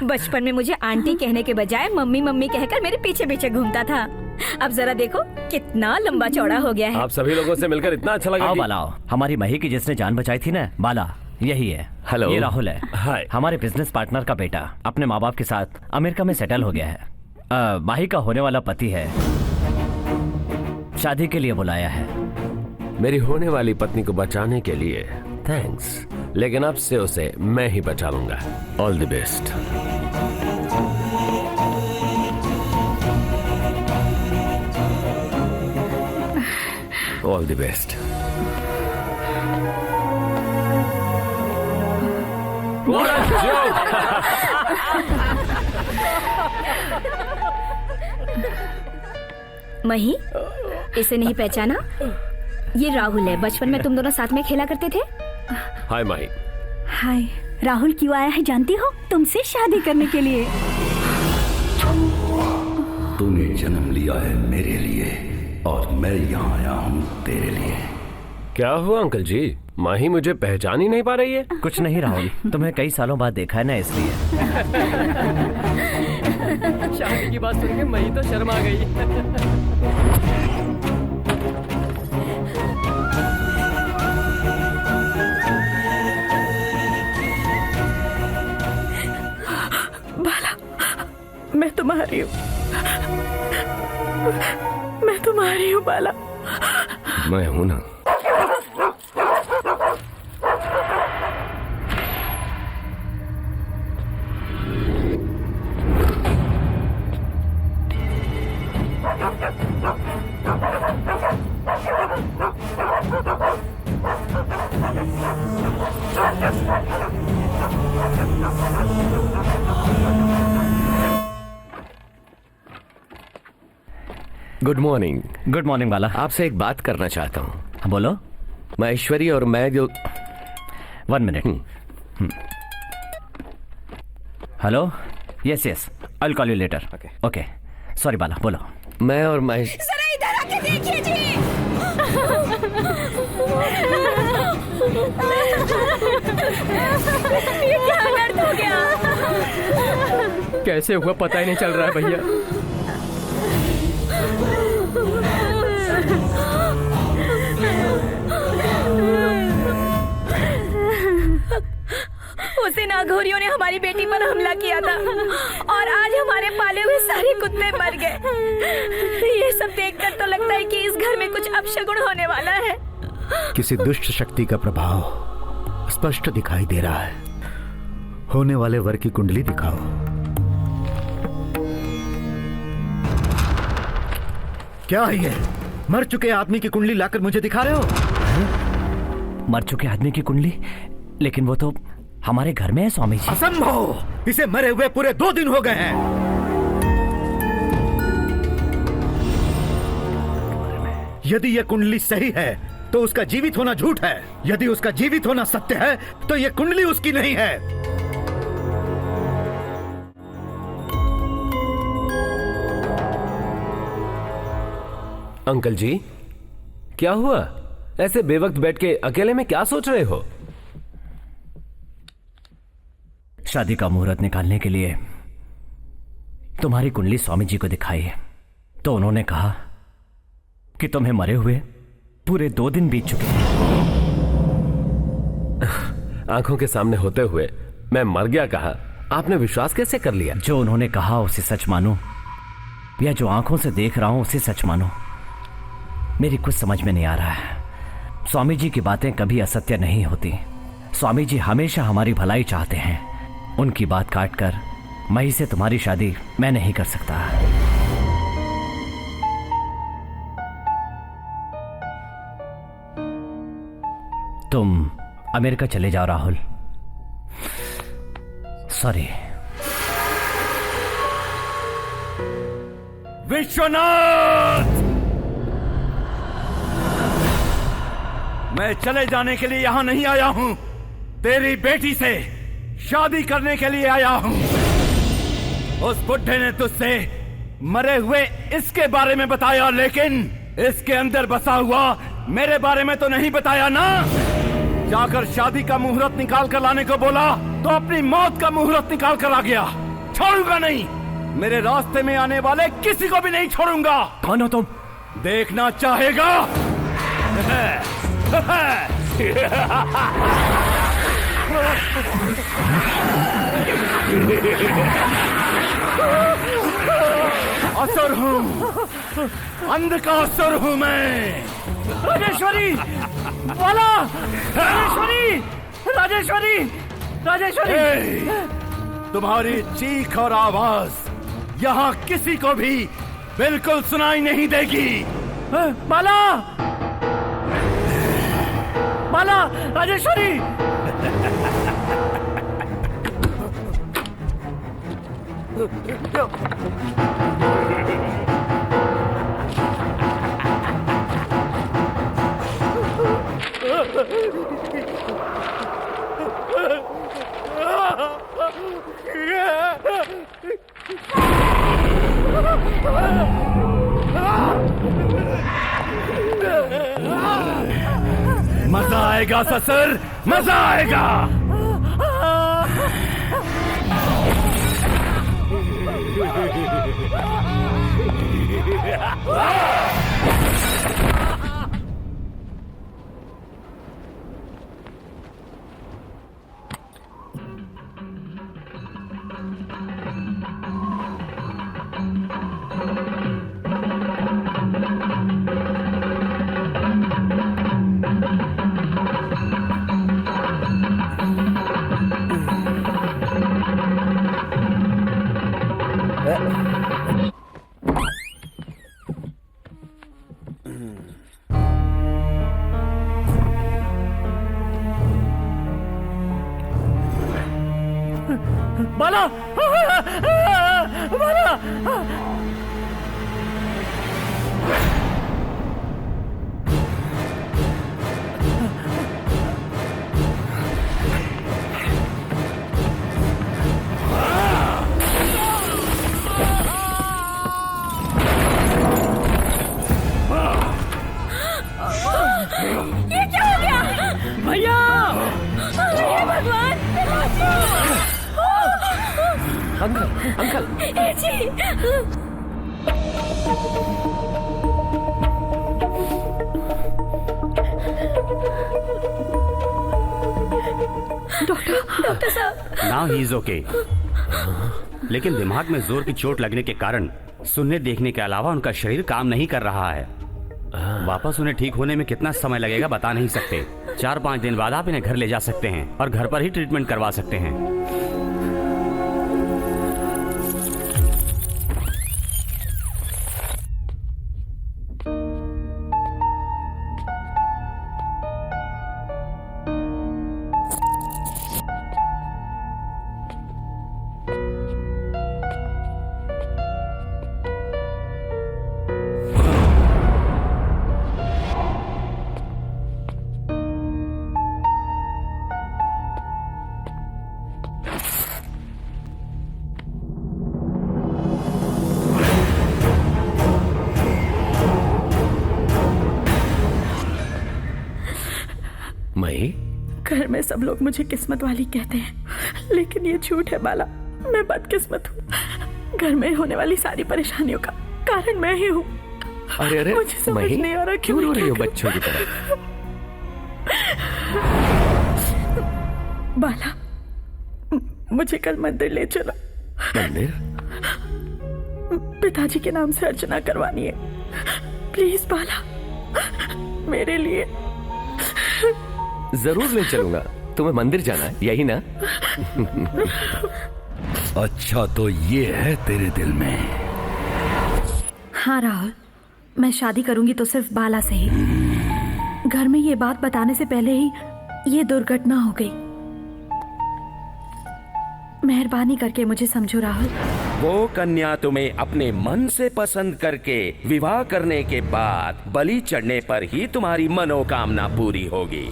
बचपन में मुझे आंटी कहने के बजाय मम्मी मम्मी कहकर मेरे पीछे पीछे घूमता था। अब जरा देखो कितना लंबा चौड़ा हो गया है। आप सभी लोगों से मिलकर इतना अच्छा लगा। आओ बाला, आओ। हमारी मही की जिसने जान बचाई थी ना, बाला, यही है। हेलो, ये राहुल है। हाय। हमारे बिजनेस पार्टनर का बेटा अपने माँ बाप के साथ अमेरिका में सेटल हो गया है। माही का होने वाला पति है, शादी के लिए बुलाया है। मेरी होने वाली पत्नी को बचाने के लिए थैंक्स, लेकिन अब से उसे मैं ही बचा लूंगा। All the best. All the best. मही, इसे नहीं पहचाना? ये राहुल है, बचपन में तुम दोनों साथ में खेला करते थे। हाय माही। हाय। राहुल क्यों आया है जानती हो? तुमसे शादी करने के लिए। तूने जन्म लिया है मेरे लिए और मैं यहाँ आया हूँ तेरे लिए। क्या हुआ अंकल जी? माही मुझे पहचान ही नहीं पा रही है। कुछ नहीं राहुल, तुम्हें कई सालों बाद देखा है ना, इसलिए। शादी की बात सुन के मही तो शर्मा गई। मैं तुम्हारी हूँ, मैं तुम्हारी हूँ बाला। मैं हूं ना। Good morning. गुड मॉर्निंग बाला। आपसे एक बात करना चाहता हूँ। बोलो। मैं ऐश्वर्या और मैं जो 1 minute. Hello, yes yes, I will call you later. Okay, sorry Bala, बोलो। मैं और मैं। जरा इधर आके देखिए जी। ये क्या दर्द हो गया? कैसे हुआ पता ही नहीं चल रहा है भैया। उस दिन अघोरियों ने हमारी बेटी पर हमला किया था और आज हमारे पाले हुए सारे कुत्ते मर गए। ये सब देखकर तो लगता है कि इस घर में कुछ अपशगुन होने वाला है। किसी दुष्ट शक्ति का प्रभाव स्पष्ट दिखाई दे रहा है। होने वाले वर की कुंडली दिखाओ। क्या है ये? मर चुके आदमी की कुंडली लाकर मुझे दिखा रहे हो? मर चुके आदमी की कुंडली? लेकिन वो तो हमारे घर में है स्वामी जी। असंभव! इसे मरे हुए पूरे 2 दिन हो गए हैं। यदि यह कुंडली सही है तो उसका जीवित होना झूठ है। यदि उसका जीवित होना सत्य है तो यह कुंडली उसकी नहीं है। अंकल जी, क्या हुआ? ऐसे बेवक्त बैठ के अकेले में क्या सोच रहे हो? शादी का मुहूर्त निकालने के लिए तुम्हारी कुंडली स्वामी जी को दिखाई तो उन्होंने कहा कि तुम्हें मरे हुए पूरे 2 दिन बीत चुके हैं। आंखों के सामने होते हुए मैं मर गया कहा, आपने विश्वास कैसे कर लिया? जो उन्होंने कहा उसे सच मानो या जो आंखों से देख रहा हूं उसे सच मानो, मेरी कुछ समझ में नहीं आ रहा है। स्वामी जी की बातें कभी असत्य नहीं होती। स्वामी जी हमेशा हमारी भलाई चाहते हैं। उनकी बात काटकर मई से तुम्हारी शादी मैं नहीं कर सकता। तुम अमेरिका चले जाओ राहुल। सॉरी। विश्वनाथ, मैं चले जाने के लिए यहां नहीं आया हूं, तेरी बेटी से शादी करने के लिए आया हूं। उस बुढ़े ने तुझसे मरे हुए इसके बारे में बताया, लेकिन इसके अंदर बसा हुआ मेरे बारे में तो नहीं बताया ना। जाकर शादी का मुहूर्त निकाल कर लाने को बोला तो अपनी मौत का मुहूर्त निकाल कर आ गया। छोड़ूंगा नहीं, मेरे रास्ते में आने वाले किसी को भी नहीं छोड़ूंगा। कौन हो तुम? देखना चाहेगा? असुर हूँ, अंध का असुर हूँ मैं। राजेश्वरी, वाला, राजेश्वरी, राजेश्वरी, राजेश्वरी। तुम्हारी चीख और आवाज यहाँ किसी को भी बिल्कुल सुनाई नहीं देगी। माला, माला, राजेश्वरी। मजा आएगा ससुर, मजा आएगा। माला, माला। ये क्या हो गया? भैया! हे भगवान! Uncle, uncle. जी। डॉक्टर साहब। नाउ ही इज ओके, लेकिन दिमाग में जोर की चोट लगने के कारण सुनने देखने के अलावा उनका शरीर काम नहीं कर रहा है। वापस उन्हें ठीक होने में कितना समय लगेगा बता नहीं सकते। 4-5 दिन बाद आप इन्हें घर ले जा सकते हैं और घर पर ही ट्रीटमेंट करवा सकते हैं। घर में सब लोग मुझे किस्मत वाली कहते हैं, लेकिन ये झूठ है बाला। मैं बदकिस्मत हूँ। घर में होने वाली सारी परेशानियों का कारण मैं ही हूँ। अरे अरे मुझे समझ नहीं आ रहा क्यों रो रही हो बच्चों की तरह? बाला, मुझे कल मंदिर ले चलो। मंदिर? पिताजी के नाम से अर्चना करवानी है। प्लीज बाला, मेरे लिए। जरूर ले चलूंगा। तुम्हें मंदिर जाना है, यही ना? अच्छा, तो ये है तेरे दिल में। हाँ राहुल, मैं शादी करूंगी तो सिर्फ बाला से ही। घर में ये बात बताने से पहले ही ये दुर्घटना हो गई। मेहरबानी करके मुझे समझो राहुल। वो कन्या तुम्हें अपने मन से पसंद करके विवाह करने के बाद बलि चढ़ने पर ही तुम्हारी मनोकामना पूरी होगी।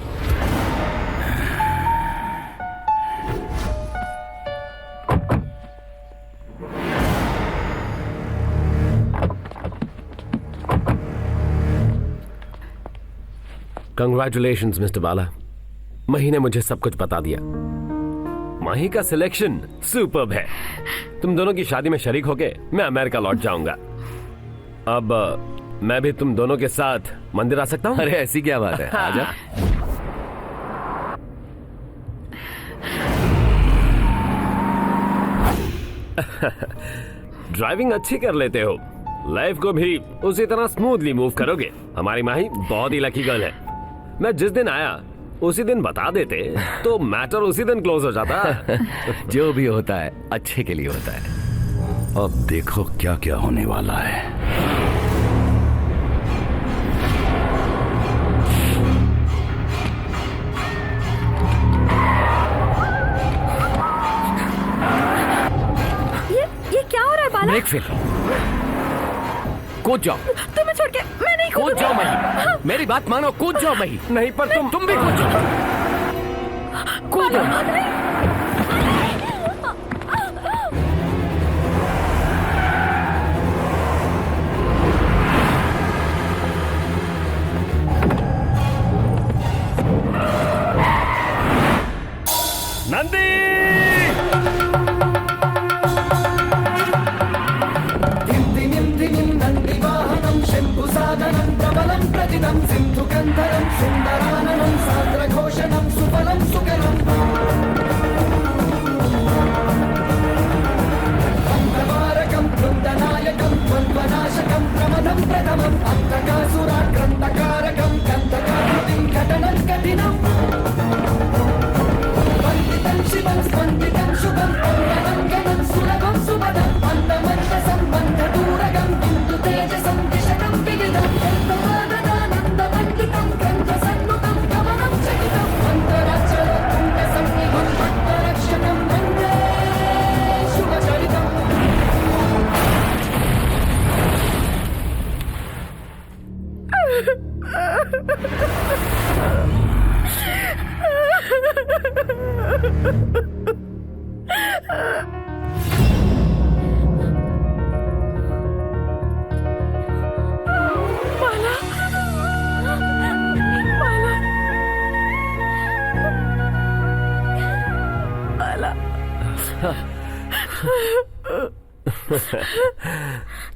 कंग्रेचुलेशंस मिस्टर बाला, मही ने मुझे सब कुछ बता दिया। माही का सिलेक्शन सुपर्ब है। तुम दोनों की शादी में शरीक होके मैं अमेरिका लौट जाऊंगा। अब मैं भी तुम दोनों के साथ मंदिर आ सकता हूँ? अरे ऐसी क्या बात है, आजा। ड्राइविंग अच्छी कर लेते हो, लाइफ को भी उसी तरह स्मूथली मूव करोगे। हमारी माही बहुत ही लकी गर्ल है। मैं जिस दिन आया उसी दिन बता देते तो मैटर उसी दिन क्लोज हो जाता। जो भी होता है अच्छे के लिए होता है। अब देखो क्या क्या होने वाला है। ये क्या हो रहा है बाला? Brake fail. कूद जाओ। तुम्हें छोड़ के मैं नहीं कूद जाओ मही, मेरी बात मानो, कूद जाओ मही। नहीं पर तुम भी कूद जाओ। कूद जाओ। नंदी! सुंदराननं सान्द्रघोषणं सुफलं सुकरम् अन्धवारकं वृन्दनायकं द्वन्द्वनाशकं प्रमदं प्रथमम् अन्तकासुराक्रन्तकारकं कन्दकाकृतिं घटनं कठिनम् वन्दितं शिवं स्पन्दितं शुभं पौर्णमङ्गलं सुलभं सुमदम् अन्धमन्तसम्बन्धदूरगं बिन्दुतेजसं दिशतं विदितं यन्त्रवाददानन्दमण्डितं ग्रन्थसन्मुखं गमनं चकितम् अन्तराचलतुङ्गसन्निभं भक्तरक्षकं वन्दे शुभचरितम्।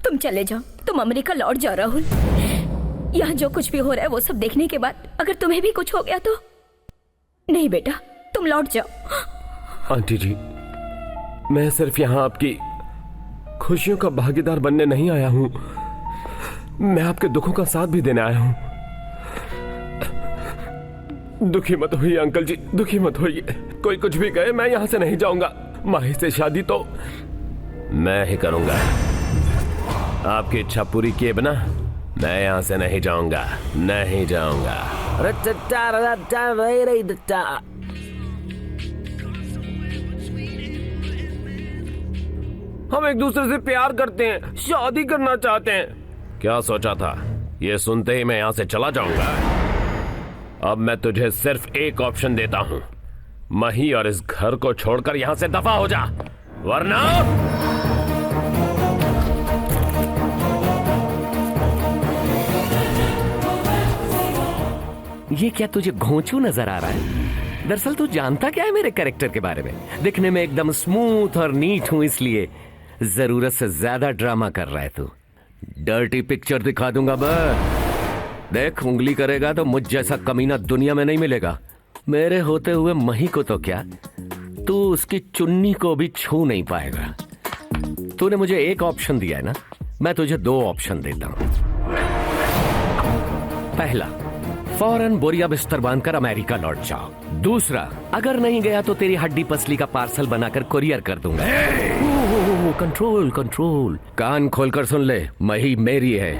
तुम चले जाओ, तुम अमेरिका लौट जाओ राहुल। यहाँ जो कुछ भी हो रहा है वो सब देखने के बाद अगर तुम्हें भी कुछ हो गया तो। नहीं बेटा, तुम लौट जाओ। आंटी जी, मैं सिर्फ यहाँ आपकी खुशियों का भागीदार बनने नहीं आया हूँ, मैं आपके दुखों का साथ भी देने आया हूं। दुखी मत होइए अंकल जी, दुखी मत होइए। कोई कुछ भी कहे, मैं यहां से नहीं जाऊंगा। माही से शादी तो मैं ही करूंगा। आपकी इच्छा पूरी किए बिना मैं यहां से नहीं जाऊंगा, नहीं जाऊंगा। हम एक दूसरे से प्यार करते हैं, शादी करना चाहते हैं। क्या सोचा था? ये सुनते ही मैं यहां से चला जाऊंगा। अब मैं तुझे सिर्फ एक ऑप्शन देता हूं, मही और इस घर को छोड़कर यहां से दफा हो जा, वरना ये क्या तुझे घोंचू नजर आ रहा है? दरअसल तू जानता क्या है मेरे कैरेक्टर के बारे में? दिखने में एकदम स्मूथ और नीट हूं, इसलिए जरूरत से ज्यादा ड्रामा कर रहा है तू। डर्टी पिक्चर दिखा दूंगा बस। देख, उंगली करेगा तो मुझ जैसा कमीना दुनिया में नहीं मिलेगा। मेरे होते हुए मही को तो क्या, तू उसकी चुन्नी को भी छू नहीं पाएगा। तूने मुझे एक ऑप्शन दिया है ना, मैं तुझे 2 ऑप्शन देता हूं। पहला, फौरन बोरिया बिस्तर बांधकर अमेरिका लौट जाओ। दूसरा, अगर नहीं गया तो तेरी हड्डी पसली का पार्सल बनाकर कुरियर कर दूंगा। Control control. कान खोलकर सुन ले, मही मेरी है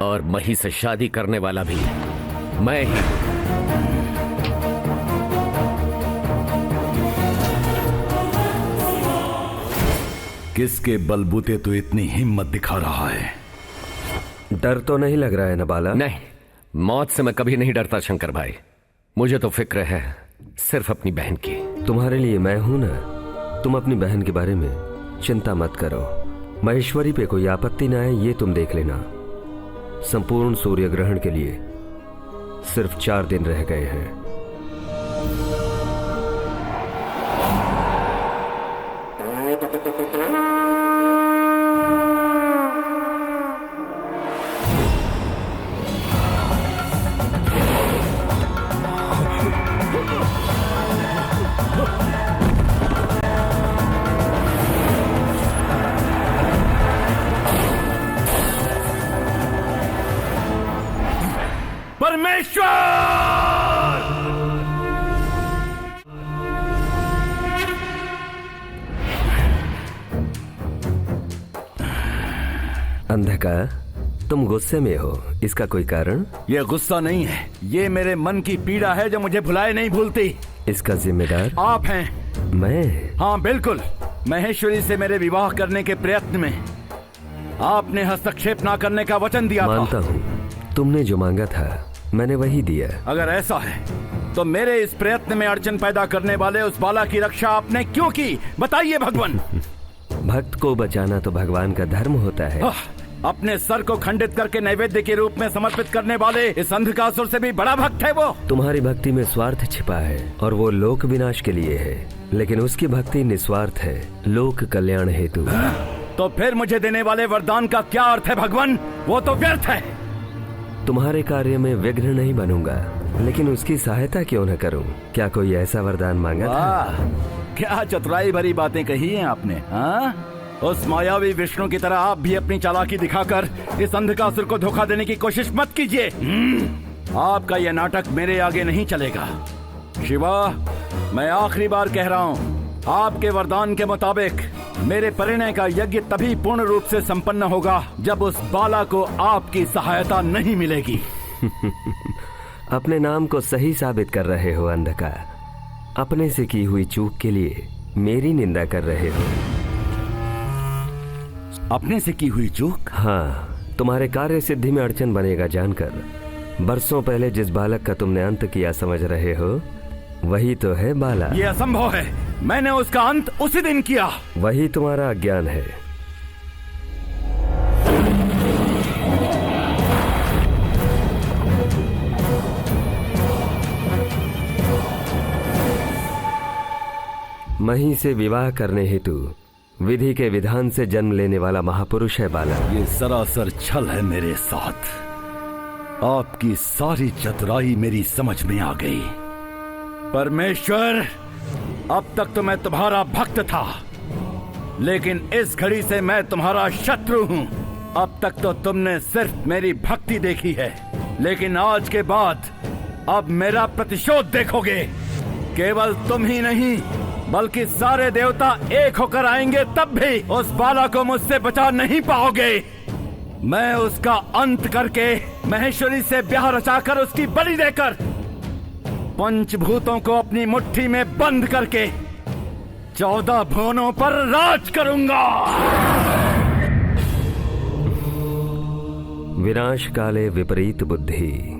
और मही से शादी करने वाला भी मैं ही। किसके बलबूते तो इतनी हिम्मत दिखा रहा है? डर तो नहीं लग रहा है ना बाला? नहीं, मौत से मैं कभी नहीं डरता शंकर भाई। मुझे तो फिक्र है सिर्फ अपनी बहन की। तुम्हारे लिए मैं हूं ना। तुम अपनी बहन के बारे में चिंता मत करो। महेश्वरी पे कोई आपत्ति ना आए, ये तुम देख लेना। संपूर्ण सूर्य ग्रहण के लिए सिर्फ 4 दिन रह गए हैं। अंधकार, तुम गुस्से में हो, इसका कोई कारण? ये गुस्सा नहीं है, ये मेरे मन की पीड़ा है जो मुझे भुलाए नहीं भूलती। इसका जिम्मेदार आप हैं। मैं? हाँ बिल्कुल। महेश्वरी से मेरे विवाह करने के प्रयत्न में आपने हस्तक्षेप ना करने का वचन दिया। मानता हूँ, तुमने जो मांगा था मैंने वही दिया। अगर ऐसा है तो मेरे इस प्रयत्न में अड़चन पैदा करने वाले उस बाला की रक्षा आपने क्यों की? बताइए भगवान। भक्त को बचाना तो भगवान का धर्म होता है। अपने सर को खंडित करके नैवेद्य के रूप में समर्पित करने वाले इस अंधकासुर से भी बड़ा भक्त है वो। तुम्हारी भक्ति में स्वार्थ छिपा है और वो लोक विनाश के लिए है, लेकिन उसकी भक्ति निस्वार्थ है, लोक कल्याण हेतु। तो फिर मुझे देने वाले वरदान का क्या अर्थ है भगवान? वो तो व्यर्थ है। तुम्हारे कार्य में विघ्न नहीं बनूंगा, लेकिन उसकी सहायता क्यों न करूं? क्या कोई ऐसा वरदान मांगा था? क्या चतुराई भरी बातें कही हैं आपने। हाँ, उस मायावी विष्णु की तरह आप भी अपनी चालाकी दिखाकर इस अंधकासुर को धोखा देने की कोशिश मत कीजिए। आपका यह नाटक मेरे आगे नहीं चलेगा। शिवा, मैं आखिरी बार कह रहा हूँ, आपके वरदान के मुताबिक मेरे परिणय का यज्ञ तभी पूर्ण रूप से संपन्न होगा जब उस बाला को आपकी सहायता नहीं मिलेगी। अपने नाम को सही साबित कर रहे हो अंधकार। अपने से की हुई चूक के लिए मेरी निंदा कर रहे हो। अपने से की हुई चूक? हाँ, तुम्हारे कार्य सिद्धि में अड़चन बनेगा जानकर बरसों पहले जिस बालक का तुमने अंत किया समझ रहे हो, वही तो है बाला। ये असंभव है। मैंने उसका अंत उसी दिन किया। वही तुम्हारा अज्ञान है। मही से विवाह करने हेतु विधि के विधान से जन्म लेने वाला महापुरुष है बाला। ये सरासर छल है मेरे साथ। आपकी सारी चतुराई मेरी समझ में आ गई। परमेश्वर, अब तक तो मैं तुम्हारा भक्त था, लेकिन इस घड़ी से मैं तुम्हारा शत्रु हूं। अब तक तो तुमने सिर्फ मेरी भक्ति देखी है, लेकिन आज के बाद अब मेरा प्रतिशोध देखोगे। केवल तुम ही नहीं बल्कि सारे देवता एक होकर आएंगे, तब भी उस बाला को मुझसे बचा नहीं पाओगे। मैं उसका अंत करके महेश्वरी से ब्याह रचाकर उसकी बलि देकर पंचभूतों को अपनी मुट्ठी में बंद करके 14 भुवनों पर राज करूंगा। विनाश काले विपरीत बुद्धि।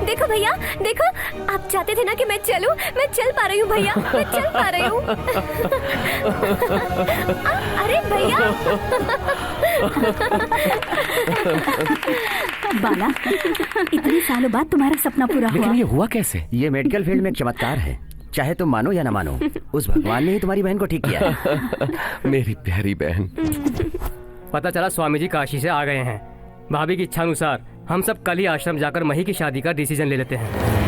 देखो भैया, देखो, आप चाहते थे ना कि मैं चलूं, मैं चल पा रही हूँ भैया, मैं चल पा रही हूँ। अरे भैया। बाला, इतने सालों बाद तुम्हारा सपना पूरा हुआ। लेकिन ये हुआ कैसे? ये मेडिकल फील्ड में एक चमत्कार है, चाहे तुम मानो या ना मानो, उस भगवान ने ही तुम्हारी बहन को ठीक किया। मेरी प्यारी बहन। पता चला स्वामी जी काशी से आ गए हैं। भाभी की इच्छा अनुसार हम सब कल ही आश्रम जाकर मही की शादी का डिसीजन ले लेते हैं।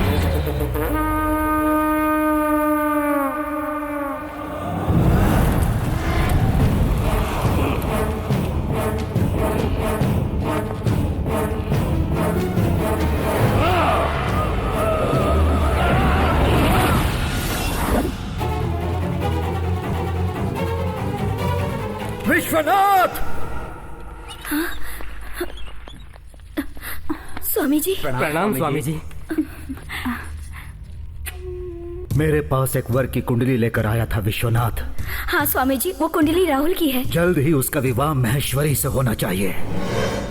विश्वनाथ! स्वामी जी। प्रणाम स्वामी जी। मेरे पास एक वर की कुंडली लेकर आया था विश्वनाथ। हाँ स्वामी जी, वो कुंडली राहुल की है। जल्द ही उसका विवाह महेश्वरी से होना चाहिए।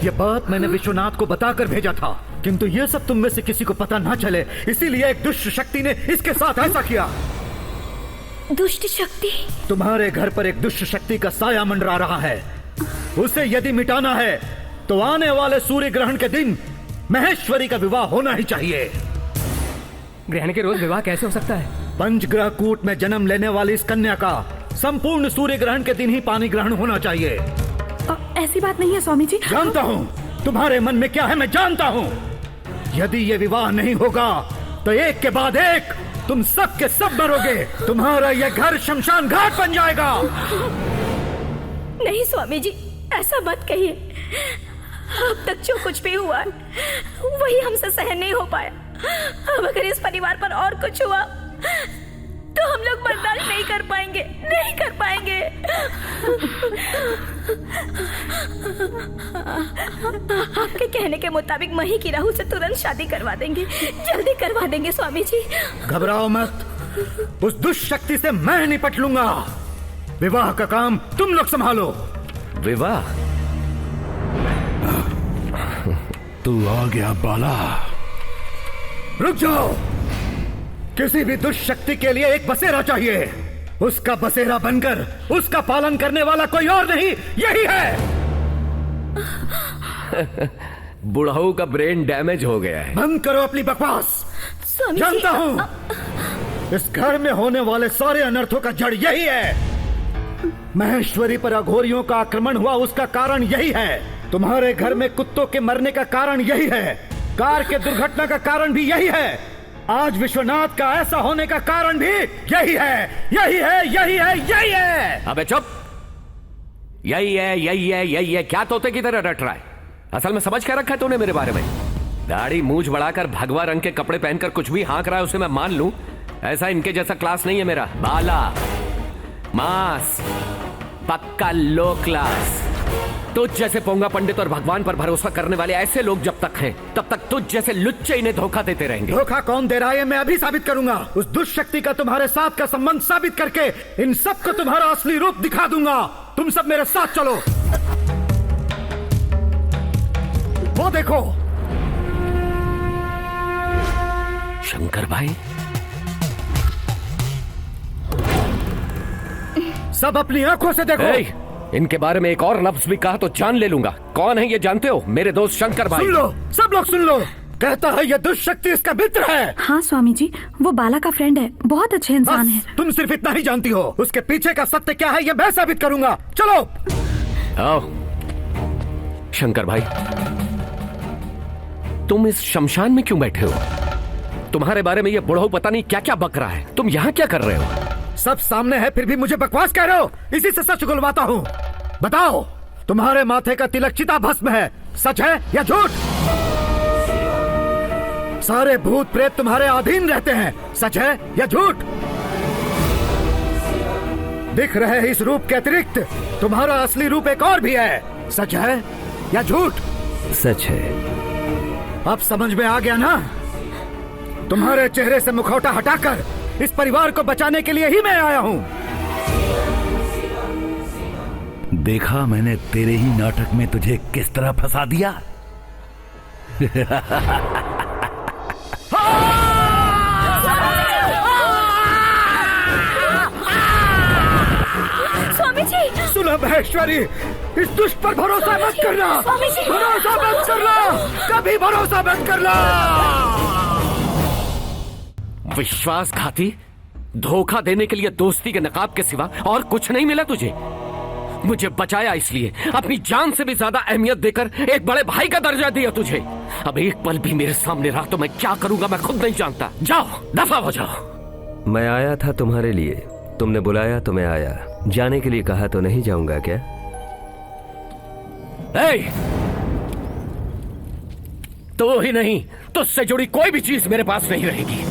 ये बात मैंने विश्वनाथ को बताकर भेजा था, किंतु ये सब तुम में से किसी को पता ना चले, इसीलिए एक दुष्ट शक्ति ने इसके साथ ऐसा किया। दुष्ट शक्ति? तुम्हारे घर पर एक दुष्ट शक्ति का साया मंडरा रहा है। उसे यदि मिटाना है तो आने वाले सूर्य ग्रहण के दिन महेश्वरी का विवाह होना ही चाहिए। ग्रहण के रोज विवाह कैसे हो सकता है? पंचग्रह कूट में जन्म लेने वाली इस कन्या का संपूर्ण सूर्य ग्रहण के दिन ही पानी ग्रहण होना चाहिए। ऐसी बात नहीं है स्वामी जी। जानता हूँ तुम्हारे मन में क्या है, मैं जानता हूँ। यदि ये विवाह नहीं होगा तो एक के बाद एक तुम सब के सब मरोगे। तुम्हारा ये घर शमशान घाट बन जाएगा। नहीं स्वामी जी, ऐसा मत कहिए। अब तक जो कुछ भी हुआ वही हमसे सहन नहीं हो पाया। अब अगर इस परिवार पर और कुछ हुआ तो हम लोग बर्दाश्त नहीं कर पाएंगे, नहीं कर पाएंगे। आपके कहने के मुताबिक मही की राहुल से तुरंत शादी करवा देंगे, जल्दी करवा देंगे स्वामी जी। घबराओ मत, उस दुष्ट शक्ति से मैं निपट लूंगा। विवाह का काम तुम लोग संभालो। विवाह? तू आ गया बाला। रुक जाओ। किसी भी दुष्ट शक्ति के लिए एक बसेरा चाहिए। उसका बसेरा बनकर उसका पालन करने वाला कोई और नहीं, यही है। बुढ़ाऊ का ब्रेन डैमेज हो गया है। बंद करो अपनी बकवास। जानता हूँ इस घर में होने वाले सारे अनर्थों का जड़ यही है। महेश्वरी पर अघोरियों का आक्रमण हुआ, उसका कारण यही है। तुम्हारे घर में कुत्तों के मरने का कारण यही है। कार के दुर्घटना का कारण भी यही है। आज विश्वनाथ का ऐसा होने का कारण भी यही है, यही है, यही है, यही है। अबे चुप। यही है, यही है, यही है, क्या तोते की तरह रट रहा है? असल में समझ क्या रखा है तूने मेरे बारे में? दाढ़ी मूंछ बढ़ाकर भगवा रंग के कपड़े पहनकर कुछ भी हाँक रहा है उसे मैं मान लूं। ऐसा इनके जैसा क्लास नहीं है मेरा। बाला, मास, पक्का लो क्लास। तुझ जैसे पोंगा पंडित और भगवान पर भरोसा करने वाले ऐसे लोग जब तक हैं, तब तक तुझ जैसे लुच्चे इन्हें धोखा देते रहेंगे। धोखा कौन दे रहा है मैं अभी साबित करूंगा। उस दुष्ट शक्ति का तुम्हारे साथ का संबंध साबित करके इन सबको तुम्हारा असली रूप दिखा दूंगा। तुम सब मेरे साथ चलो। वो देखो, शंकर भाई? सब अपनी आंखों से देखो। इनके बारे में एक और लफ्ज भी कहा तो जान ले लूंगा। कौन है ये जानते हो? मेरे दोस्त शंकर भाई। सुन लो, सब लोग सुन लो। कहता है ये दुष्शक्ति इसका मित्र है। हाँ स्वामी जी, वो बाला का फ्रेंड है, बहुत अच्छे इंसान है। तुम सिर्फ इतना ही जानती हो, उसके पीछे का सत्य क्या है ये मैं साबित करूंगा। चलो आओ। शंकर भाई, तुम इस शमशान में क्यों बैठे हो? तुम्हारे बारे में ये बुढ़ऊ पता नहीं क्या क्या बक रहा है। तुम यहाँ क्या कर रहे हो? सब सामने है फिर भी मुझे बकवास कह रहे हो? इसी से सच उगलवाता हूँ। बताओ, तुम्हारे माथे का तिलक चिता भस्म है, सच है या झूठ? सारे भूत प्रेत तुम्हारे अधीन रहते हैं, सच है या झूठ? दिख रहे इस रूप के अतिरिक्त तुम्हारा असली रूप एक और भी है, सच है या झूठ? सच है। अब समझ में आ गया ना? तुम्हारे चेहरे से मुखौटा हटाकर इस परिवार को बचाने के लिए ही मैं आया हूँ। देखा मैंने तेरे ही नाटक में तुझे किस तरह फंसा दिया। स्वामी जी, सुनो महेश्वरी, इस दुष्ट पर भरोसा मत करना। भरोसा मत करना, कभी भरोसा मत करना। विश्वासघाती, धोखा देने के लिए दोस्ती के नकाब के सिवा और कुछ नहीं मिला तुझे। मुझे बचाया इसलिए अपनी जान से भी ज्यादा अहमियत देकर एक बड़े भाई का दर्जा दिया तुझे। अब एक पल भी मेरे सामने रहा तो मैं क्या करूंगा मैं खुद नहीं जानता। जाओ, दफा हो जाओ। मैं आया था तुम्हारे लिए, तुमने बुलाया तो मैं आया। जाने के लिए कहा तो नहीं जाऊंगा क्या? तो ही नहीं, तुझसे जुड़ी कोई भी चीज मेरे पास नहीं रहेगी।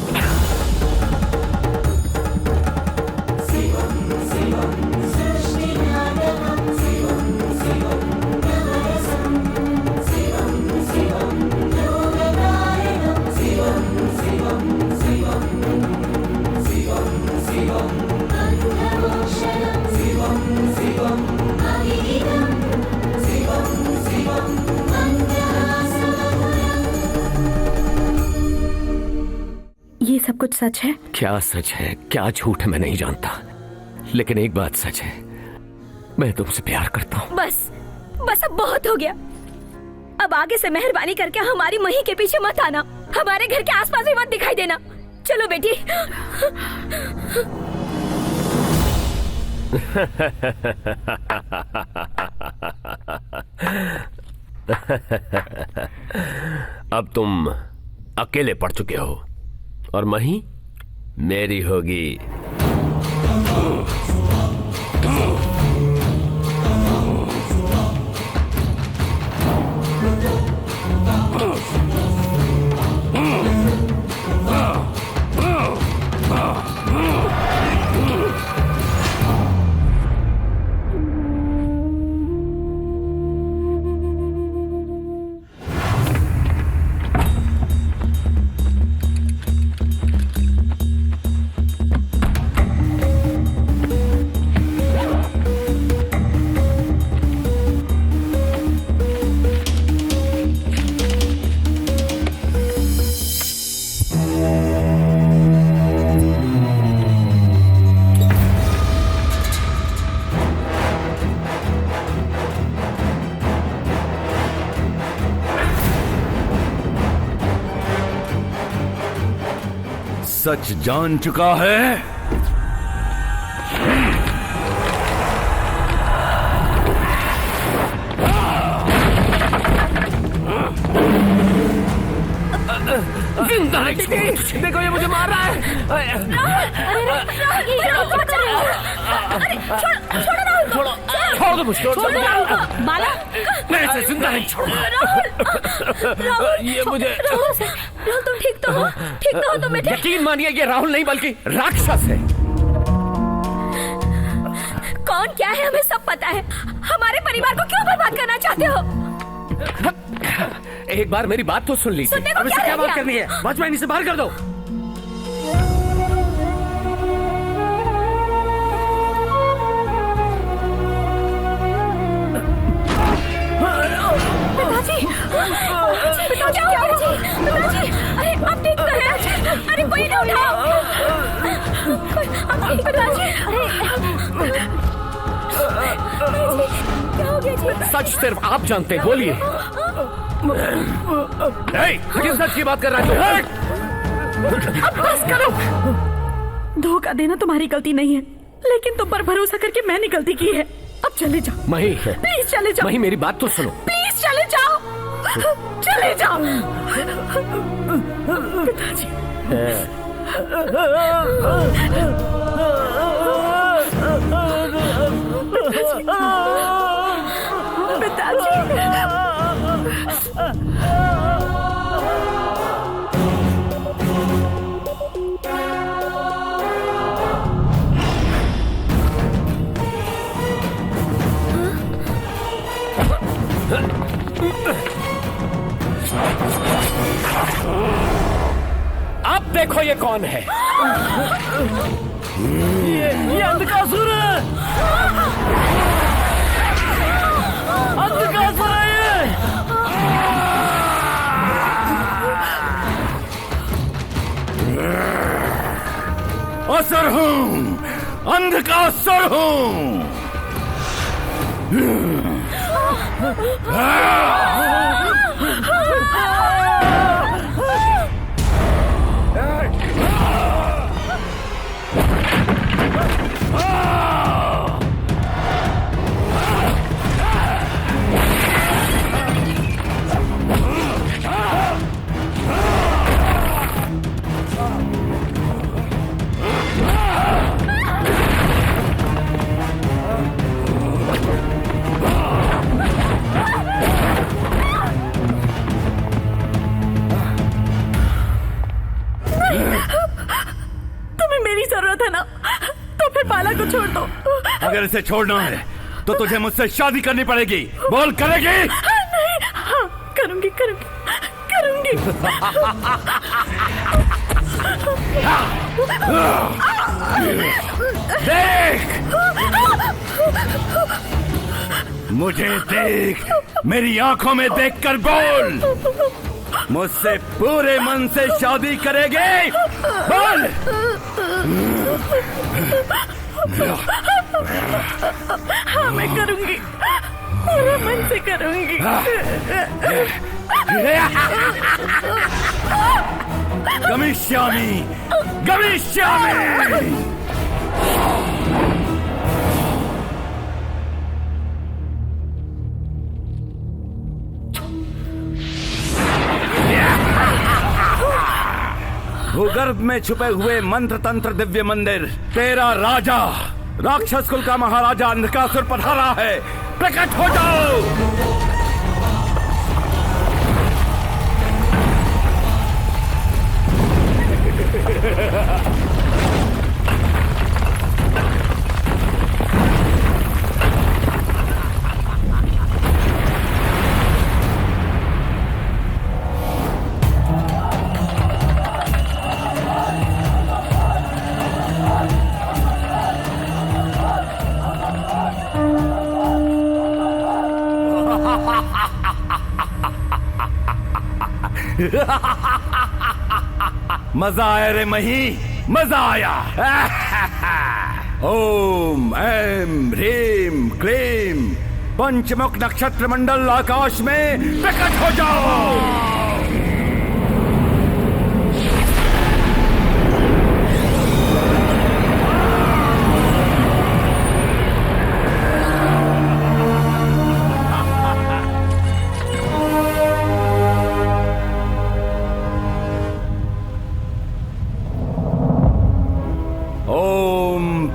ये सब कुछ सच है? क्या सच है क्या झूठ है मैं नहीं जानता, लेकिन एक बात सच है, मैं तुमसे प्यार करता हूँ। बस बस अब बहुत हो गया। अब आगे से मेहरबानी करके हमारी मही के पीछे मत आना, हमारे घर के आसपास भी मत दिखाई देना। चलो बेटी। अब तुम अकेले पड़ चुके हो और मही मेरी होगी। सच जान चुका है। जिंदा नहीं छोड़ूंगा तुझे। देखो ये मुझे मार रहा है। छोड़ दो मुझे। बाला, मैं इसे जिंदा नहीं छोड़ूंगा। ये मुझे। राहुल तुम ठीक तो हो? ठीक तो हो तुम बेटे? यकीन मानिए ये राहुल नहीं बल्कि राक्षस है। कौन क्या है हमें सब पता है। हमारे परिवार को क्यों बर्बाद करना चाहते हो? एक बार मेरी बात तो सुन लीजिए। अब इससे क्या बात करनी है? वॉचमैन इसे बाहर कर दो। पिताजी, पिताजी, अरे आप ठीक तो हैं? हो गया जी? सच सिर्फ आप जानते हैं, बोलिए। किस सच की बात कर रहा है तू? अब बस करो। धोखा देना तुम्हारी गलती नहीं है, लेकिन तुम पर भरोसा करके मैंने गलती की है। अब चले जाओ। मही, प्लीज चले जाओ। मही मेरी बात तो सुनो। प्लीज चले जाओ, चले जाओ। पिताजी। अब देखो ये कौन है। ये अंधकासुर है। अंधकासुर है ये। असुर हूँ, अंधकासुर हूँ। छोड़ दो। अगर इसे छोड़ना है तो तुझे मुझसे शादी करनी पड़ेगी। बोल, करेगी? नहीं, हाँ, करूंगी करूंगी करूंगी। देख, मुझे देख, मेरी आंखों में देखकर बोल, मुझसे पूरे मन से शादी करेगी? बोल। हाँ, मैं करूंगी, पूरे मन से करूंगी। गमिष्यामि, गमिष्यामि। भूगर्भ में छुपे हुए मंत्र तंत्र दिव्य मंदिर, तेरा राजा, राक्षस कुल का महाराजा अंधकासुर पधारा है। प्रकट हो जाओ। मजा आया रे मही, मजा आया। ओम ऐम ह्रीम क्लीम, पंचमुख नक्षत्र मंडल आकाश में प्रकट हो जाओ।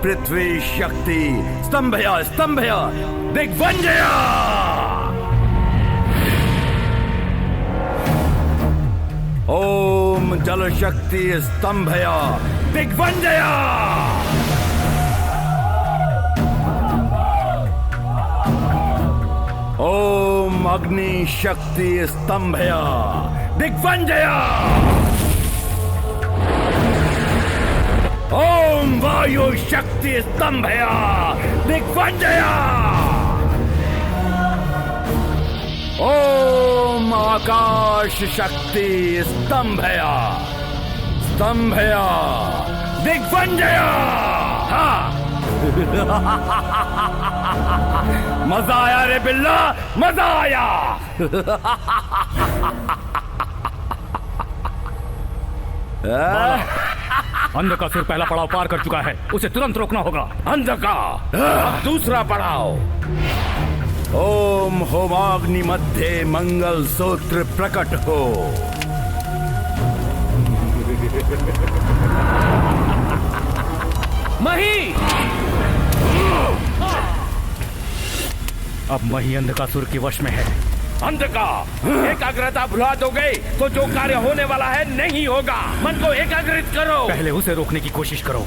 पृथ्वी शक्ति स्तंभया स्तंभया दिग्वंजया। ओम जल शक्ति स्तंभया दिग्वंजया। ओम अग्नि शक्ति स्तंभया दिग्वंजया। ओम वायु शक्ति स्तंभया दिग्वंजया। ओम आकाश शक्ति स्तंभया स्तंभया दिग्वंजया। हाँ। मजा आया रे बिल्ला, मजा आया। अंधकासुर पहला पड़ाव पार कर चुका है, उसे तुरंत रोकना होगा। अंधकार दूसरा पड़ाव। ओम होमाग्नि मध्य मंगल सूत्र प्रकट हो। मही! अब मही अंधकासुर के वश में है। अंधकार, एकाग्रता भुला दोगे तो जो कार्य होने वाला है नहीं होगा। मन को एकाग्रित करो। पहले उसे रोकने की कोशिश करो।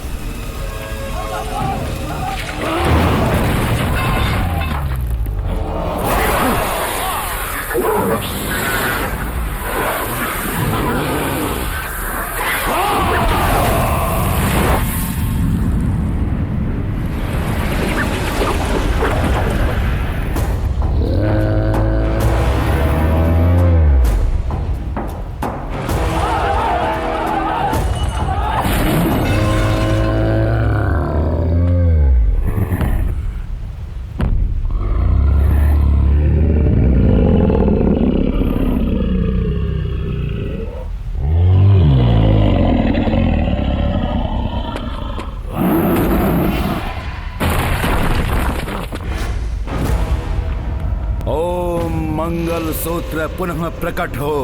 मंगल सूत्र पुनः प्रकट हो।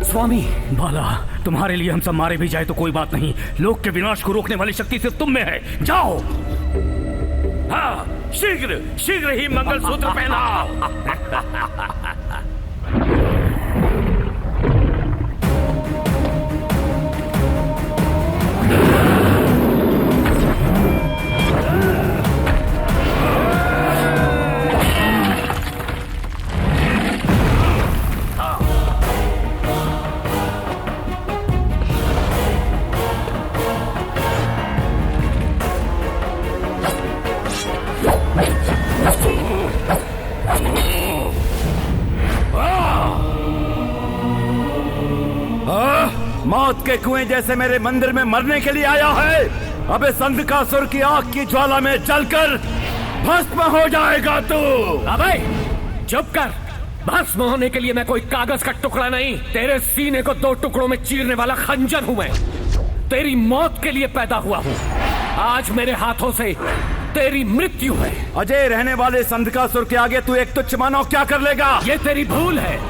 स्वामी बाला, तुम्हारे लिए हम सब मारे भी जाए तो कोई बात नहीं। लोक के विनाश को रोकने वाली शक्ति सिर्फ तुम में है। जाओ। हाँ, शीघ्र शीघ्र ही मंगलसूत्र पहनाओ। मौत के कुएं जैसे मेरे मंदिर में मरने के लिए आया है। अब इस अंधकासुर की आग की ज्वाला में जलकर भस्म हो जाएगा तू। अबे चुप कर। भस्म होने के लिए मैं कोई कागज का टुकड़ा नहीं, तेरे सीने को दो टुकड़ों में चीरने वाला खंजर हूं मैं। तेरी मौत के लिए पैदा हुआ हूं। आज मेरे हाथों से तेरी मृत्यु है। अजय रहने वाले इस अंधकासुर के आगे तू एक तुच्छ मानव क्या कर लेगा? ये तेरी भूल है।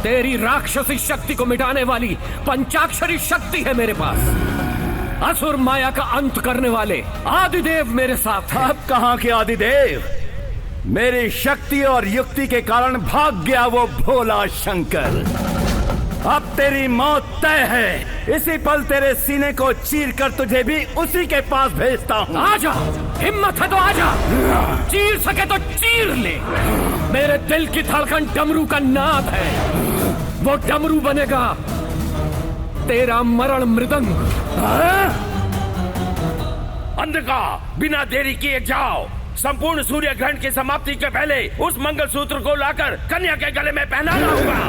तेरी राक्षसी शक्ति को मिटाने वाली पंचाक्षरी शक्ति है मेरे पास। असुर माया का अंत करने वाले आदिदेव मेरे साथ है। अब कहां के आदिदेव? मेरी शक्ति और युक्ति के कारण भाग गया वो भोला शंकर। अब तेरी मौत तय है। इसी पल तेरे सीने को चीर कर तुझे भी उसी के पास भेजता हूँ। आजा, हिम्मत है तो आजा। चीर सके तो चीर ले। मेरे दिल की धड़कन डमरू का नाद है। वो डमरू बनेगा तेरा मरण मृदंग। अंधकार, बिना देरी किए जाओ। संपूर्ण सूर्य ग्रहण की समाप्ति के पहले उस मंगलसूत्र को लाकर कन्या के गले में पहनाना होगा।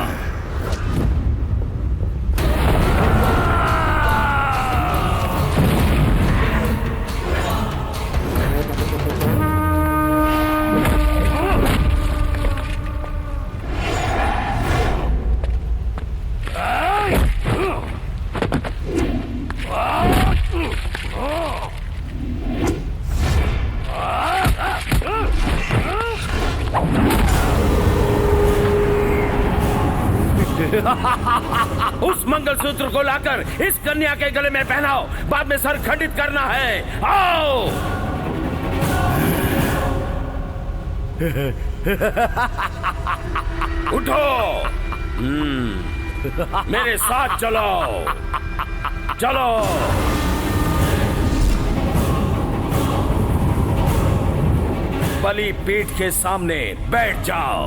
मंगलसूत्र को लाकर इस कन्या के गले में पहनाओ, बाद में सर खंडित करना है। आओ। उठो। मेरे साथ चलो, चलो। बलि पीठ के सामने बैठ जाओ।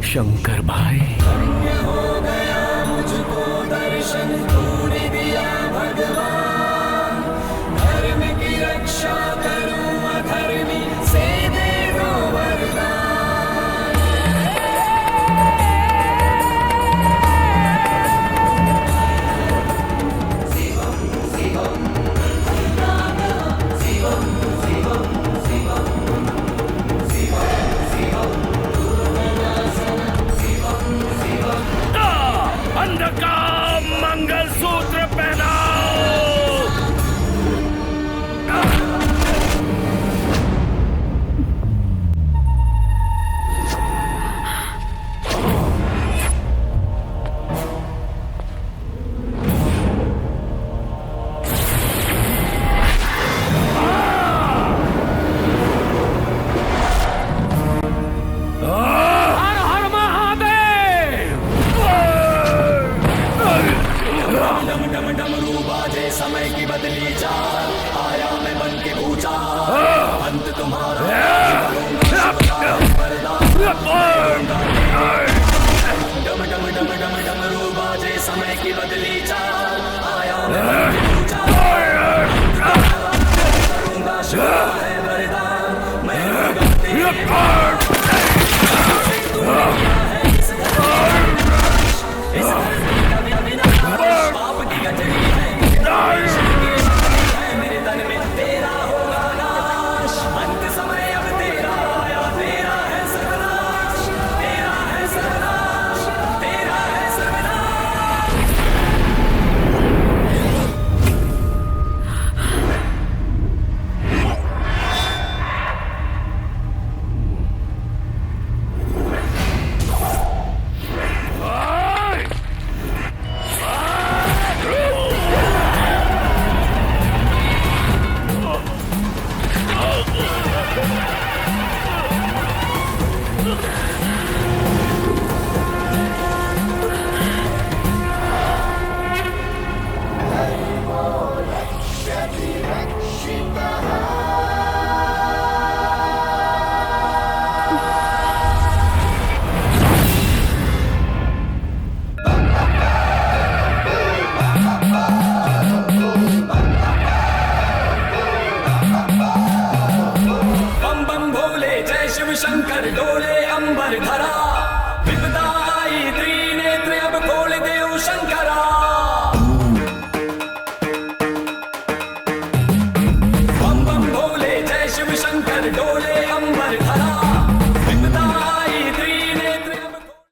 शंकर भाई, हो गया मुझको दर्शन तूने दिया भगवान, धर्म की रक्षा करूं अधर्मी से दे दो वरदान। अंध का मंगलसूत्र पहनाओ। हर हर महादेव। डम डम डमरू बाजे समय की बदली चाल, आया मैं बन के पूछा अंत तुम्हारा। डम डम डम डम डमरू बाजे समय की बदली चाल, आया मैं बन के पूछा करूंगा शुरू है वरदान। मैं पाप की गठरी है मेरे तन में, तेरा होगा नाश। अंत समय अब तेरा आया, तेरा है सर्वनाश, तेरा है सर्वनाश, तेरा है सर्वनाश। रक्षति रक्षितः